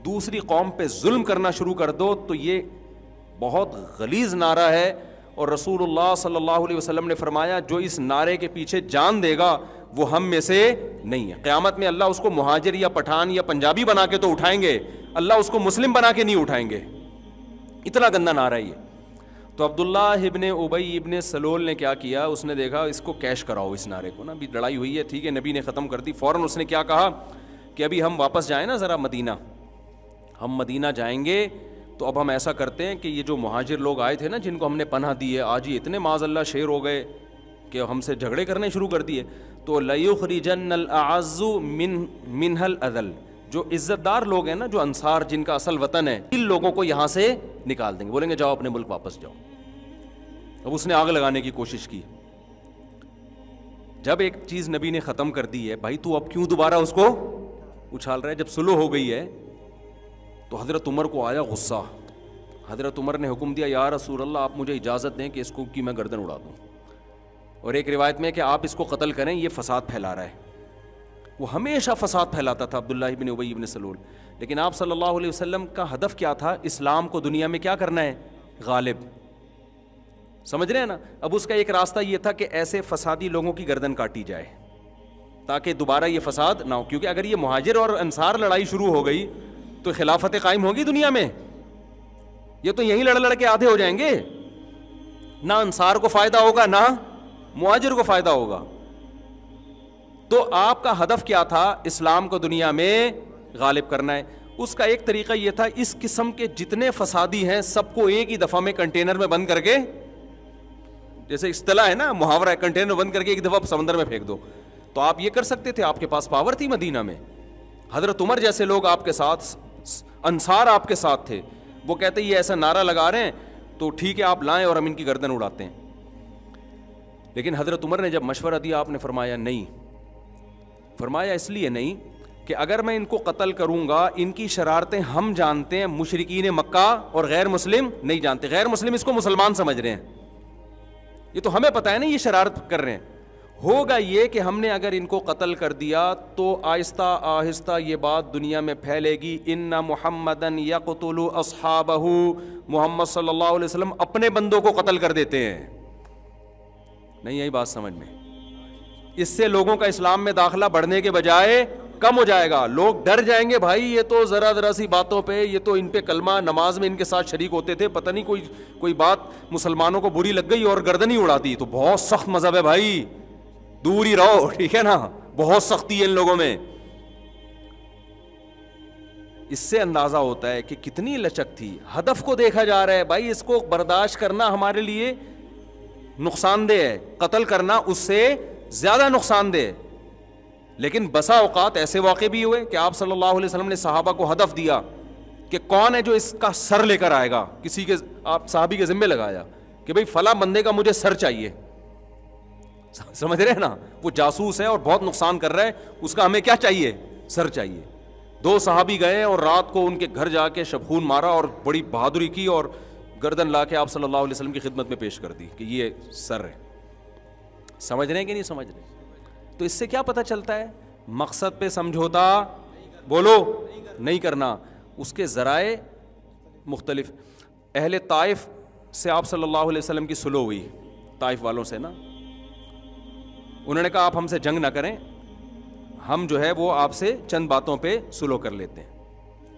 دوسری قوم پہ ظلم کرنا شروع کر دو, تو یہ بہت غلیظ نعرہ ہے. اور رسول اللہ صلی اللہ علیہ وسلم نے فرمایا جو اس نعرے کے پیچھے جان دے گا وہ ہم میں سے نہیں ہے. قیامت میں اللہ اس کو مہاجر یا پٹھان یا پنجابی بنا کے تو اٹھائیں گے, اللہ اس کو مسلم بنا کے نہیں اٹھائیں گے. اتنا گندا نعرہ ہے یہ. تو عبداللہ ابن ابی ابن سلول نے کیا کیا, اس نے دیکھا اس کو کیش کراؤ اس نعرے کو نا, ابھی لڑائی ہوئی ہے ٹھیک ہے, نبی نے ختم کر دی. فوراً اس نے کیا کہا کہ ابھی ہم واپس جائیں نا ذرا مدینہ, ہم مدینہ جائیں گے تو اب ہم ایسا کرتے ہیں کہ یہ جو مہاجر لوگ آئے تھے نا جن کو ہم نے پناہ دی ہے, آج یہ اتنے معاذ اللہ شیر ہو گئے کہ ہم سے جھگڑے کرنے شروع کر دیے, تو لَيُخْرِجَنَّ الْأَعَزُّ مِنْهَا الْأَذَلُّ, جو عزت دار لوگ ہیں نا, جو انصار جن کا اصل وطن ہے, ان لوگوں کو یہاں سے نکال دیں گے, بولیں گے جاؤ اپنے ملک واپس جاؤ. اب اس نے آگ لگانے کی کوشش کی. جب ایک چیز نبی نے ختم کر دی ہے, بھائی تو اب کیوں دوبارہ اس کو اچھال رہا ہے؟ جب صلح ہو گئی ہے تو حضرت عمر کو آیا غصہ. حضرت عمر نے حکم دیا یا رسول اللہ آپ مجھے اجازت دیں کہ اس کو کی میں گردن اڑا دوں, اور ایک روایت میں کہ آپ اس کو قتل کریں, یہ فساد پھیلا رہا ہے. وہ ہمیشہ فساد پھیلاتا تھا عبداللہ ابن ابی ابن سلول. لیکن آپ صلی اللہ علیہ وسلم کا ہدف کیا تھا؟ اسلام کو دنیا میں کیا کرنا ہے؟ غالب. سمجھ رہے ہیں نا. اب اس کا ایک راستہ یہ تھا کہ ایسے فسادی لوگوں کی گردن کاٹی جائے تاکہ دوبارہ یہ فساد نہ ہو, کیونکہ اگر یہ مہاجر اور انصار لڑائی شروع ہو گئی تو خلافت قائم ہوگی دنیا میں. یہ تو یہیں لڑ کے آدھے ہو جائیں گے, نہ انصار کو فائدہ ہوگا نہ مہاجر کو فائدہ ہوگا. تو آپ کا ہدف کیا تھا؟ اسلام کو دنیا میں غالب کرنا ہے. اس کا ایک طریقہ یہ تھا اس قسم کے جتنے فسادی ہیں سب کو ایک ہی دفعہ میں کنٹینر میں بند کر کے, جیسے اصطلاح ہے نا محاورہ ہے, کنٹینر بند کر کے ایک دفعہ سمندر میں پھینک دو. تو آپ یہ کر سکتے تھے, آپ کے پاس پاور تھی مدینہ میں. حضرت عمر جیسے لوگ آپ کے ساتھ, انصار آپ کے ساتھ تھے, وہ کہتے یہ ایسا نعرہ لگا رہے ہیں تو ٹھیک ہے آپ لائیں اور ہم ان کی گردن اڑاتے ہیں. لیکن حضرت عمر نے جب مشورہ دیا آپ نے فرمایا نہیں. فرمایا اس لیے نہیں کہ اگر میں ان کو قتل کروں گا, ان کی شرارتیں ہم جانتے ہیں, مشرکین مکہ اور غیر مسلم نہیں جانتے. غیر مسلم اس کو مسلمان سمجھ رہے ہیں, یہ تو ہمیں پتہ ہے نا یہ شرارت کر رہے ہیں. ہوگا یہ کہ ہم نے اگر ان کو قتل کر دیا تو آہستہ آہستہ یہ بات دنیا میں پھیلے گی, ان محمدن یقتل اصحابہ, محمد صلی اللہ علیہ وسلم اپنے بندوں کو قتل کر دیتے ہیں. نہیں یہی بات سمجھ میں. اس سے لوگوں کا اسلام میں داخلہ بڑھنے کے بجائے کم ہو جائے گا. لوگ ڈر جائیں گے, بھائی یہ تو ذرا سی باتوں پہ, یہ تو ان پہ کلمہ نماز میں ان کے ساتھ شریک ہوتے تھے, پتہ نہیں کوئی بات مسلمانوں کو بری لگ گئی اور گردن ہی اڑا دی. تو بہت سخت مذہب ہے بھائی, دور ہی رہو, ٹھیک ہے نا, بہت سختی ہے ان لوگوں میں. اس سے اندازہ ہوتا ہے کہ کتنی لچک تھی. ہدف کو دیکھا جا رہا ہے, بھائی اس کو برداشت کرنا ہمارے لیے نقصان دہ ہے, قتل کرنا اس سے زیادہ نقصان دہ. لیکن بسا اوقات ایسے واقع بھی ہوئے کہ آپ صلی اللہ علیہ وسلم نے صحابہ کو ہدف دیا کہ کون ہے جو اس کا سر لے کر آئے گا. کسی کے آپ صحابی کے ذمہ لگایا کہ بھئی فلاں بندے کا مجھے سر چاہیے. سمجھ رہے ہیں نا, وہ جاسوس ہے اور بہت نقصان کر رہا ہے, اس کا ہمیں کیا چاہیے؟ سر چاہیے. 2 صحابی گئے اور رات کو ان کے گھر جا کے شبخون مارا اور بڑی بہادری کی اور گردن لا کے آپ صلی اللہ علیہ وسلم کی خدمت میں پیش کر دی کہ یہ سر ہے. سمجھ رہے ہیں کہ نہیں سمجھ رہے؟ تو اس سے کیا پتہ چلتا ہے؟ مقصد پہ سمجھوتا بولو نہیں کرنا. اس کے ذرائع مختلف. اہل طائف سے آپ صلی اللہ علیہ وسلم کی صلح ہوئی, طائف والوں سے نا, انہوں نے کہا آپ ہم سے جنگ نہ کریں, ہم جو ہے وہ آپ سے چند باتوں پہ صلح کر لیتے ہیں.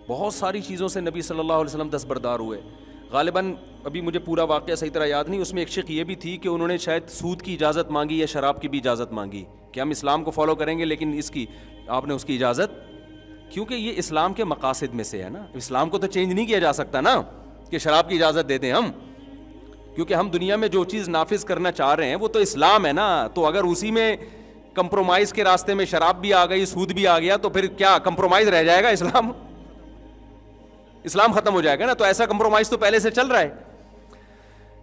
بہت ساری چیزوں سے نبی صلی اللہ علیہ وسلم دستبردار ہوئے. غالباً ابھی مجھے پورا واقعہ صحیح طرح یاد نہیں, اس میں ایک شق یہ بھی تھی کہ انہوں نے شاید سود کی اجازت مانگی یا شراب کی بھی اجازت مانگی کہ ہم اسلام کو فالو کریں گے, لیکن اس کی آپ نے اس کی اجازت, کیونکہ یہ اسلام کے مقاصد میں سے ہے نا. اسلام کو تو چینج نہیں کیا جا سکتا نا کہ شراب کی اجازت دے دیں ہم, کیونکہ ہم دنیا میں جو چیز نافذ کرنا چاہ رہے ہیں وہ تو اسلام ہے نا. تو اگر اسی میں کمپرومائز کے راستے میں شراب بھی آ گئی, سود بھی آ گیا, تو پھر کیا کمپرومائز رہ جائے گا؟ اسلام ختم ہو جائے گا نا. تو ایسا کمپرومائز تو پہلے سے چل رہا ہے.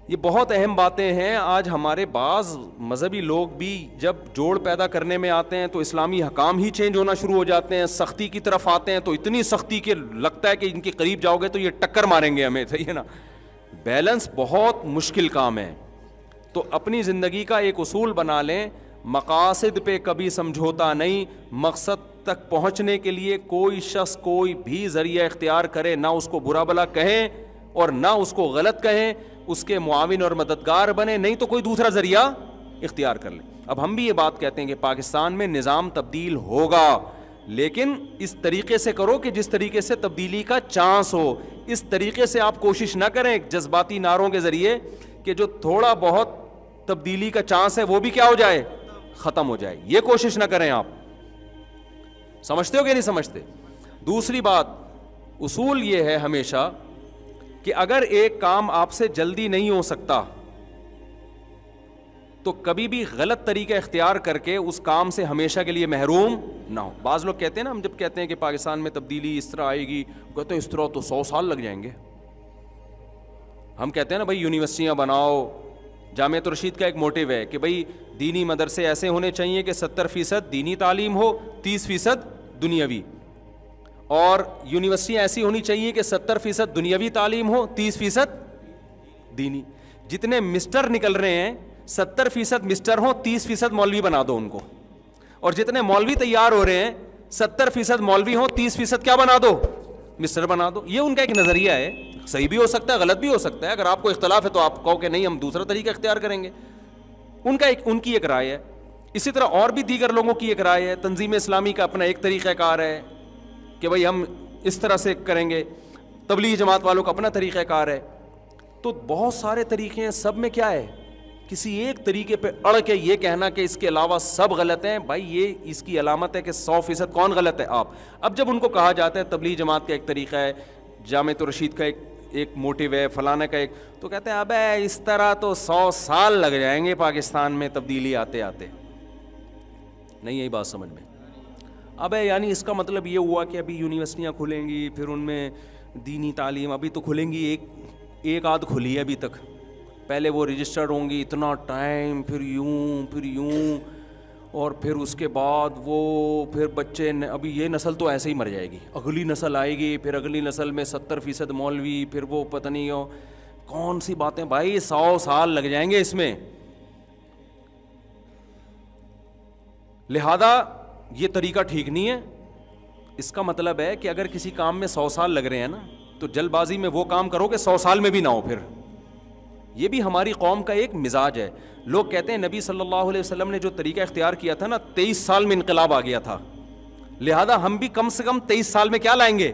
یہ بہت اہم باتیں ہیں. آج ہمارے بعض مذہبی لوگ بھی جب جوڑ پیدا کرنے میں آتے ہیں تو اسلامی حکام ہی چینج ہونا شروع ہو جاتے ہیں, سختی کی طرف آتے ہیں, تو اتنی سختی کہ لگتا ہے کہ ان کے قریب جاؤ گے تو یہ ٹکر ماریں گے ہمیں, صحیح ہے نا. بیلنس بہت مشکل کام ہے. تو اپنی زندگی کا ایک اصول بنا لیں, مقاصد پہ کبھی سمجھوتا نہیں. مقصد تک پہنچنے کے لیے کوئی شخص کوئی بھی ذریعہ اختیار کرے, نہ اس کو برا بلا کہیں اور نہ اس کو غلط کہیں, اس کے معاون اور مددگار بنے, نہیں تو کوئی دوسرا ذریعہ اختیار کر لیں. اب ہم بھی یہ بات کہتے ہیں کہ پاکستان میں نظام تبدیل ہوگا, لیکن اس طریقے سے کرو کہ جس طریقے سے تبدیلی کا چانس ہو. اس طریقے سے آپ کوشش نہ کریں جذباتی نعروں کے ذریعے کہ جو تھوڑا بہت تبدیلی کا چانس ہے وہ بھی کیا ہو جائے, ختم ہو جائے. یہ کوشش نہ کریں. آپ سمجھتے ہو کہ نہیں سمجھتے؟ دوسری بات, اصول یہ ہے ہمیشہ کہ اگر ایک کام آپ سے جلدی نہیں ہو سکتا تو کبھی بھی غلط طریقہ اختیار کر کے اس کام سے ہمیشہ کے لیے محروم نہ ہو. بعض لوگ کہتے ہیں نا, ہم جب کہتے ہیں کہ پاکستان میں تبدیلی اس طرح آئے گی, کہتے ہیں اس طرح تو 100 سال لگ جائیں گے. ہم کہتے ہیں نا بھائی یونیورسٹیاں بناؤ. جامعۃ الرشید کا ایک موٹیو ہے کہ بھائی دینی مدرسے ایسے ہونے چاہیے کہ 70% دینی تعلیم ہو, 30% دنیاوی, اور یونیورسٹیاں ایسی ہونی چاہیے کہ 70% دنیاوی تعلیم ہو, 30% دینی. جتنے مسٹر نکل رہے ہیں 70% مسٹر ہوں, 30% مولوی بنا دو ان کو, اور جتنے مولوی تیار ہو رہے ہیں 70% مولوی ہوں, 30% کیا بنا دو, مسٹر بنا دو. یہ ان کا ایک نظریہ ہے, صحیح بھی ہو سکتا ہے, غلط بھی ہو سکتا ہے. اگر آپ کو اختلاف ہے تو آپ کہو کہ نہیں ہم دوسرا طریقہ اختیار کریں گے. ان کی ایک رائے ہے. اسی طرح اور بھی دیگر لوگوں کی ایک رائے ہے. تنظیم اسلامی کا اپنا ایک طریقہ کار ہے کہ بھئی ہم اس طرح سے کریں گے. تبلیغ جماعت والوں کا اپنا طریقہ کار ہے. تو بہت سارے طریقے ہیں, سب میں کیا ہے, کسی ایک طریقے پہ اڑ کے یہ کہنا کہ اس کے علاوہ سب غلط ہیں, بھائی یہ اس کی علامت ہے کہ 100% کون غلط ہے, آپ. اب جب ان کو کہا جاتا ہے تبلیغ جماعت کا ایک طریقہ ہے, جامعۃ الرشید کا ایک موٹیو ہے, فلانا کا ایک, تو کہتے ہیں ابے اس طرح تو 100 سال لگ جائیں گے پاکستان میں تبدیلی آتے آتے. نہیں یہی بات سمجھ میں. ابے یعنی اس کا مطلب یہ ہوا کہ ابھی یونیورسٹیاں کھلیں گی, پھر ان میں دینی تعلیم ابھی تو کھلیں گی, ایک آدھ کھلی ہے ابھی تک, پہلے وہ رجسٹرڈ ہوں گی, اتنا ٹائم, پھر یوں, اور پھر اس کے بعد وہ پھر بچے, ابھی یہ نسل تو ایسے ہی مر جائے گی, اگلی نسل آئے گی, پھر اگلی نسل میں 70% مولوی, پھر وہ پتہ نہیں ہو کون سی باتیں. بھائی 100 سال لگ جائیں گے اس میں. لہذا یہ طریقہ ٹھیک نہیں ہے. اس کا مطلب ہے کہ اگر کسی کام میں 100 سال لگ رہے ہیں نا, تو جلد بازی میں وہ کام کرو کہ 100 سال میں بھی نہ ہو. پھر یہ بھی ہماری قوم کا ایک مزاج ہے. لوگ کہتے ہیں نبی صلی اللہ علیہ وسلم نے جو طریقہ اختیار کیا تھا نا, 23 سال میں انقلاب آ گیا تھا, لہذا ہم بھی کم سے کم 23 سال میں کیا لائیں گے,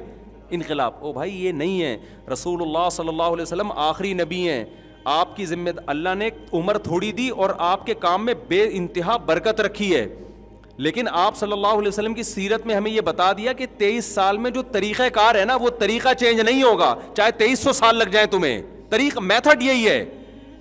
انقلاب. او بھائی یہ نہیں ہے. رسول اللہ صلی اللہ علیہ وسلم آخری نبی ہیں. آپ کی ذمہ اللہ نے عمر تھوڑی دی اور آپ کے کام میں بے انتہا برکت رکھی ہے, لیکن آپ صلی اللہ علیہ وسلم کی سیرت میں ہمیں یہ بتا دیا کہ 23 سال میں جو طریقہ کار ہے نا, وہ طریقہ چینج نہیں ہوگا, چاہے 2300 سال لگ جائیں تمہیں. طریقہ میتھڈ یہی ہے.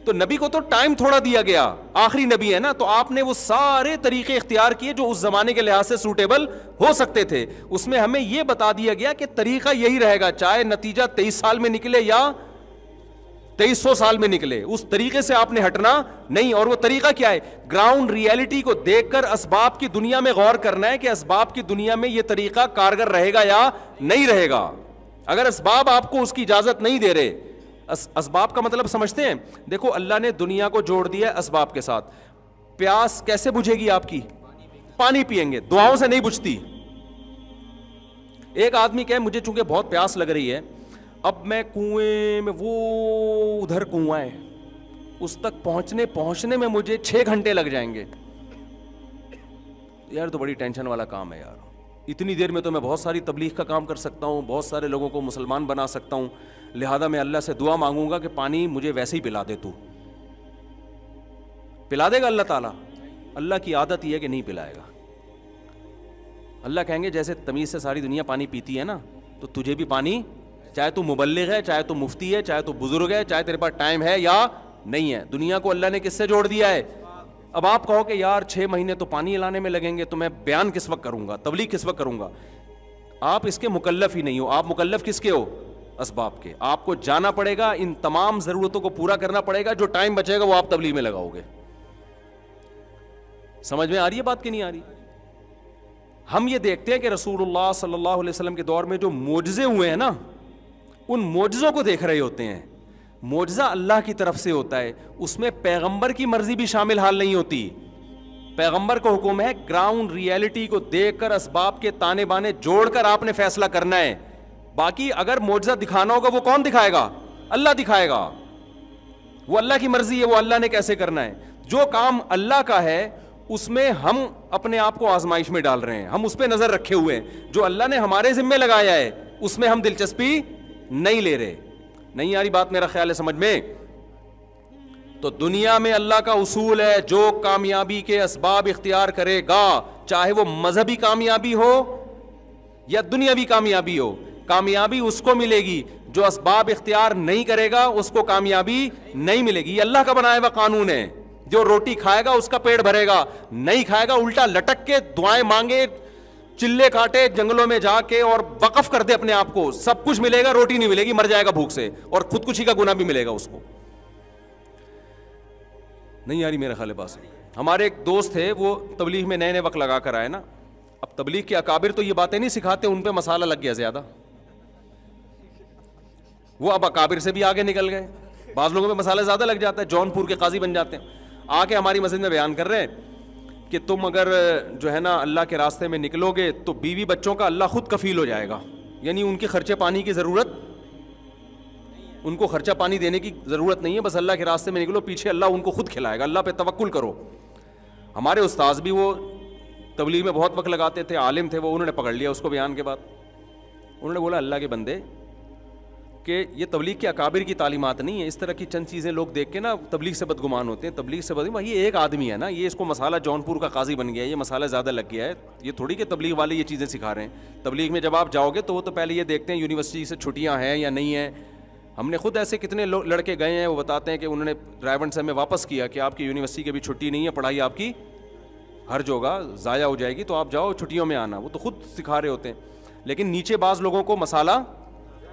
تو نبی کو تو ٹائم تھوڑا دیا گیا, آخری نبی ہے نا, تو آپ نے وہ سارے طریقے اختیار کیے جو اس زمانے کے لحاظ سے سوٹیبل ہو سکتے تھے. اس میں ہمیں یہ بتا دیا گیا کہ طریقہ یہی رہے گا, چاہے نتیجہ 23 سال میں نکلے یا 2300 سال میں نکلے, اس طریقے سے آپ نے ہٹنا نہیں. اور وہ طریقہ کیا ہے, گراؤنڈ ریئلٹی کو دیکھ کر اسباب کی دنیا میں غور کرنا ہے کہ اسباب کی دنیا میں یہ طریقہ کارگر رہے گا یا نہیں رہے گا. اگر اسباب آپ کو اس کی اجازت نہیں دے رہے, اسباب کا مطلب سمجھتے ہیں, دیکھو اللہ نے دنیا کو جوڑ دیا اسباب کے ساتھ. پیاس کیسے بجھے گی آپ کی, پانی پیئیں گے, دعاؤں سے نہیں بجھتی. ایک آدمی کہے مجھے چونکہ بہت پیاس لگ رہی ہے, اب میں کنویں میں, وہ ادھر کنواں ہے, اس تک پہنچنے میں مجھے 6 گھنٹے لگ جائیں گے. یار تو بڑی ٹینشن والا کام ہے یار, اتنی دیر میں تو میں بہت ساری تبلیغ کا کام کر سکتا ہوں, بہت سارے لوگوں کو مسلمان بنا سکتا ہوں. لہذا میں اللہ سے دعا مانگوں گا کہ پانی مجھے ویسے ہی پلا دے, تو پلا دے گا اللہ تعالیٰ؟ اللہ کی عادت یہ ہے کہ نہیں پلائے گا. اللہ کہیں گے جیسے تمیز سے ساری دنیا پانی پیتی ہے نا, تو تجھے بھی پانی, چاہے تو مبلغ ہے, چاہے تو مفتی ہے, چاہے تو بزرگ ہے, چاہے تیرے پاس ٹائم ہے یا نہیں ہے, دنیا کو اللہ نے کس سے جوڑ دیا ہے, اب آپ کہو کہ یار 6 مہینے تو پانی لانے میں لگیں گے، تو میں بیان کس وقت کروں گا، تبلیغ کس وقت کروں گا؟ آپ اس کے مکلف ہی نہیں ہو. آپ مکلف کس کے ہو؟ اسباب کے. آپ کو جانا پڑے گا، ان تمام ضرورتوں کو پورا کرنا پڑے گا، جو ٹائم بچے گا وہ آپ تبلیغ میں لگاؤ گے. سمجھ میں آ رہی ہے بات کہ نہیں آ رہی؟ ہم یہ دیکھتے ہیں کہ رسول اللہ صلی اللہ علیہ وسلم کے دور میں جو معجزے ہوئے ہیں نا، ان معجزوں کو دیکھ رہے ہوتے ہیں. معجزہ اللہ کی طرف سے ہوتا ہے، اس میں پیغمبر کی مرضی بھی شامل حال نہیں ہوتی. پیغمبر کو حکم ہے گراؤنڈ ریئلٹی کو دیکھ کر اسباب کے تانے بانے جوڑ کر آپ نے فیصلہ کرنا ہے. باقی اگر معجزہ دکھانا ہوگا وہ کون دکھائے گا؟ اللہ دکھائے گا. وہ اللہ کی مرضی ہے، وہ اللہ نے کیسے کرنا ہے. جو کام اللہ کا ہے اس میں ہم اپنے آپ کو آزمائش میں ڈال رہے ہیں، ہم اس پہ نظر رکھے ہوئے ہیں. جو اللہ نے ہمارے ذمے لگایا ہے اس میں ہم دلچسپی نہیں لے رہے. نہیں آ رہی بات میرا خیال ہے سمجھ میں؟ تو دنیا میں اللہ کا اصول ہے، جو کامیابی کے اسباب اختیار کرے گا، چاہے وہ مذہبی کامیابی ہو یا دنیاوی کامیابی ہو، کامیابی اس کو ملے گی. جو اسباب اختیار نہیں کرے گا اس کو کامیابی نہیں ملے گی. یہ اللہ کا بنایا ہوا قانون ہے. جو روٹی کھائے گا اس کا پیٹ بھرے گا، نہیں کھائے گا الٹا لٹک کے دعائیں مانگے، چلے کاٹے جنگلوں میں جا کے اور وقف کر دے اپنے آپ کو، سب کچھ ملے گا، روٹی نہیں ملے گی، مر جائے گا بھوک سے، اور خودکشی کا گناہ بھی ملے گا اس کو. نہیں آ رہی میرا خیال ہے بات. ہمارے ایک دوست تھے، وہ تبلیغ میں نئے وقت لگا کر آئے نا. اب تبلیغ کے اکابر تو یہ باتیں نہیں سکھاتے، ان پہ مسالہ لگ گیا زیادہ. وہ اب اکابر سے بھی آگے نکل گئے. بعض لوگوں پہ مسالہ زیادہ لگ جاتا ہے، جون پور کے قاضی بن جاتے ہیں. آ کے ہماری مسجد میں بیان کر رہے ہیں کہ تم اگر جو ہے نا اللہ کے راستے میں نکلو گے تو بیوی بچوں کا اللہ خود کفیل ہو جائے گا. یعنی ان کے خرچے پانی کی ضرورت، ان کو خرچہ پانی دینے کی ضرورت نہیں ہے، بس اللہ کے راستے میں نکلو، پیچھے اللہ ان کو خود کھلائے گا، اللہ پہ توکل کرو. ہمارے استاذ بھی وہ تبلیغ میں بہت وقت لگاتے تھے، عالم تھے وہ، انہوں نے پکڑ لیا اس کو بیان کے بعد. انہوں نے بولا اللہ کے بندے کہ یہ تبلیغ کے اکابر کی تعلیمات نہیں ہے. اس طرح کی چند چیزیں لوگ دیکھ کے نا تبلیغ سے بدگمان ہوتے ہیں. تبلیغ سے بدگمان، یہ ایک آدمی ہے نا، یہ اس کو مسالہ جون پور کا قاضی بن گیا ہے، یہ مسالہ زیادہ لگ گیا ہے. یہ تھوڑی کہ تبلیغ والے یہ چیزیں سکھا رہے ہیں. تبلیغ میں جب آپ جاؤ گے تو وہ تو پہلے یہ دیکھتے ہیں یونیورسٹی سے چھٹیاں ہیں یا نہیں ہیں. ہم نے خود ایسے کتنے لڑکے گئے ہیں، وہ بتاتے ہیں کہ انہوں نے ڈرائیور سے ہمیں واپس کیا کہ آپ کی یونیورسٹی کی بھی چھٹی نہیں ہے، پڑھائی آپ کی ہر جگہ ضائع ہو جائے گی، تو آپ جاؤ چھٹیوں میں آنا. وہ تو خود سکھا رہے ہوتے ہیں. لیکن نیچے بعض لوگوں کو مسالہ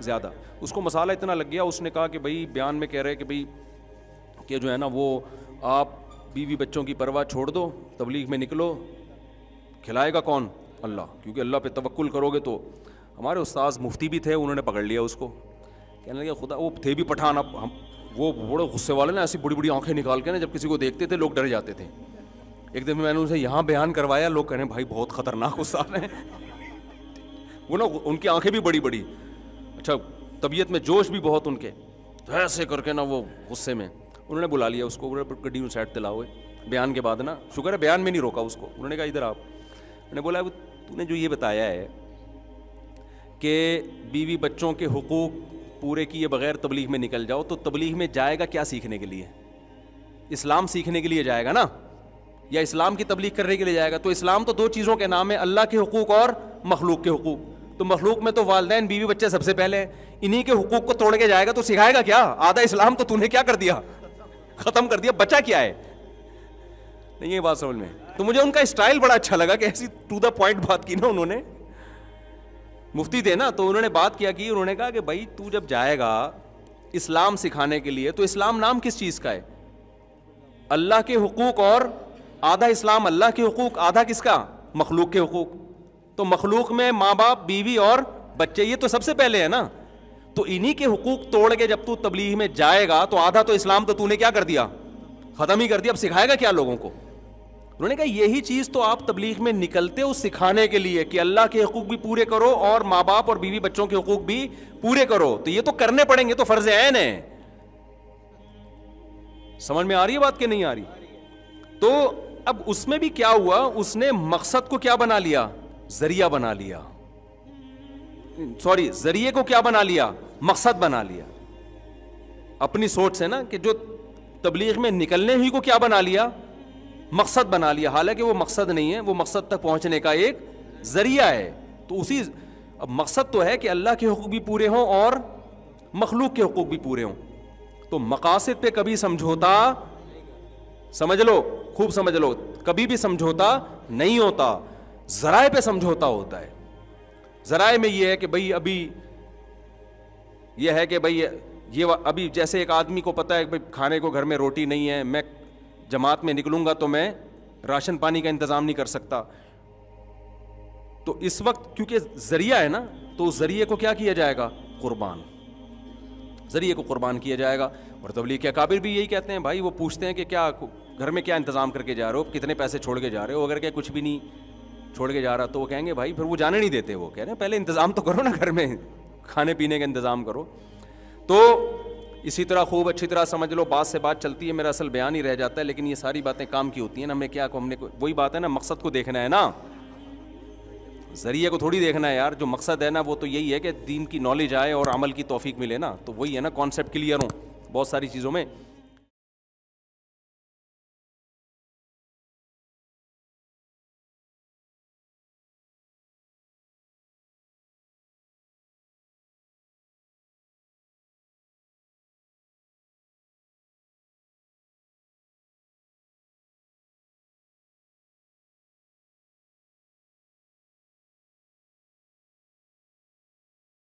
زیادہ، اس کو مسالہ اتنا لگ گیا، اس نے کہا کہ بھائی بیان میں کہہ رہے کہ بھائی کہ جو ہے نا وہ آپ بیوی بچوں کی پرواہ چھوڑ دو، تبلیغ میں نکلو، کھلائے گا کون؟ اللہ. کیونکہ اللہ پہ توکل کرو گے تو. ہمارے استاذ مفتی بھی تھے، انہوں نے پکڑ لیا اس کو. کہنے لگے خدا، وہ تھے بھی پٹھان، اب ہم وہ بڑے غصے والے نا، ایسی بڑی بڑی آنکھیں نکال کے نا جب کسی کو دیکھتے تھے لوگ ڈر جاتے تھے. ایک دن میں نے ان سے یہاں بیان کروایا، لوگ کہنے بھائی بہت خطرناک استاد ہیں. وہ نا ان کی آنکھیں بھی بڑی بڑی، اچھا طبیعت میں جوش بھی بہت ان کے، تو ایسے کر کے نا وہ غصے میں انہوں نے بلا لیا اس کو، گڈی میں سائڈ تلا ہوئے. بیان کے بعد نا شکر ہے بیان میں نہیں روکا اس کو. انہوں نے کہا ادھر آپ. انہوں نے بولا تو نے جو یہ بتایا ہے کہ بیوی بچوں کے حقوق پورے کیے بغیر تبلیغ میں نکل جاؤ، تو تبلیغ میں جائے گا کیا سیکھنے کے لیے؟ اسلام سیکھنے کے لیے جائے گا نا، یا اسلام کی تبلیغ کرنے کے لیے جائے گا؟ تو اسلام تو دو چیزوں کے نام ہے، اللہ کے حقوق اور مخلوق کے حقوق. تو مخلوق میں تو والدین بیوی بچے سب سے پہلے ہیں. انہی کے حقوق کو توڑ کے جائے گا تو سکھائے گا کیا؟ آدھا اسلام تو تو نے کیا کر دیا، ختم کر دیا، بچا کیا ہے؟ نہیں یہ بات سمجھ میں. تو مجھے ان کا اسٹائل بڑا اچھا لگا کہ ایسی ٹو دا پوائنٹ بات کی نا انہوں نے. مفتی تھے نا، تو انہوں نے بات کیا کہ انہوں نے کہا کہ بھائی تو جب جائے گا اسلام سکھانے کے لیے، تو اسلام نام کس چیز کا ہے؟ اللہ کے حقوق، اور آدھا اسلام اللہ کے حقوق، آدھا کس کا؟ مخلوق کے حقوق. تو مخلوق میں ماں باپ، بیوی اور بچے، یہ تو سب سے پہلے ہے نا. تو انہی کے حقوق توڑ کے جب تو تبلیغ میں جائے گا تو آدھا تو اسلام تو نے کیا کر دیا، ختم ہی کر دیا. اب سکھائے گا کیا لوگوں کو؟ انہوں نے کہا یہی چیز تو آپ تبلیغ میں نکلتے ہو سکھانے کے لیے کہ اللہ کے حقوق بھی پورے کرو اور ماں باپ اور بیوی بچوں کے حقوق بھی پورے کرو. تو یہ تو کرنے پڑیں گے، تو فرض عین ہے. سمجھ میں آ رہی ہے بات کہ نہیں آ رہی؟ تو اب اس میں بھی کیا ہوا، اس نے مقصد کو کیا بنا لیا؟ ذریعہ بنا لیا. سوری، ذریعے کو کیا بنا لیا؟ مقصد بنا لیا. اپنی سوچ سے نا، کہ جو تبلیغ میں نکلنے ہی کو کیا بنا لیا؟ مقصد بنا لیا. حالانکہ وہ مقصد نہیں ہے، وہ مقصد تک پہنچنے کا ایک ذریعہ ہے. تو اسی اب مقصد تو ہے کہ اللہ کے حقوق بھی پورے ہوں اور مخلوق کے حقوق بھی پورے ہوں. تو مقاصد پہ کبھی سمجھوتا، سمجھ لو خوب سمجھ لو, کبھی بھی سمجھوتا نہیں ہوتا, ذرائع پہ سمجھوتا ہوتا ہے. ذرائع میں یہ ہے کہ بھئی ابھی یہ ہے کہ بھئی یہ ابھی جیسے ایک آدمی کو پتہ ہے کہ کھانے کو گھر میں روٹی نہیں ہے, میں جماعت میں نکلوں گا تو میں راشن پانی کا انتظام نہیں کر سکتا, تو اس وقت کیونکہ ذریعہ ہے نا, تو اس ذریعے کو کیا کیا جائے گا؟ قربان, ذریعے کو قربان کیا جائے گا. اور تبلیغ کے اکابر بھی یہی کہتے ہیں بھائی, وہ پوچھتے ہیں کہ کیا گھر میں کیا انتظام کر کے جا رہے ہو, کتنے پیسے چھوڑ کے جا رہے ہو, اگر کہ کچھ بھی نہیں چھوڑ کے جا رہا تو وہ کہیں گے بھائی پھر وہ جانے نہیں دیتے, وہ کہہ رہے ہیں پہلے انتظام تو کرو نا, گھر میں کھانے پینے کا انتظام کرو. تو اسی طرح خوب اچھی طرح سمجھ لو, بات سے بات چلتی ہے, میرا اصل بیان ہی رہ جاتا ہے, لیکن یہ ساری باتیں کام کی ہوتی ہیں نا. ہمیں کیا ہم نے وہی بات ہے نا, مقصد کو دیکھنا ہے نا, ذریعے کو تھوڑی دیکھنا ہے یار. جو مقصد ہے نا وہ تو یہی ہے کہ دین کی نالج آئے اور عمل کی توفیق ملے نا, تو وہی ہے نا, کانسیپٹ کلیئر ہوں بہت ساری چیزوں میں.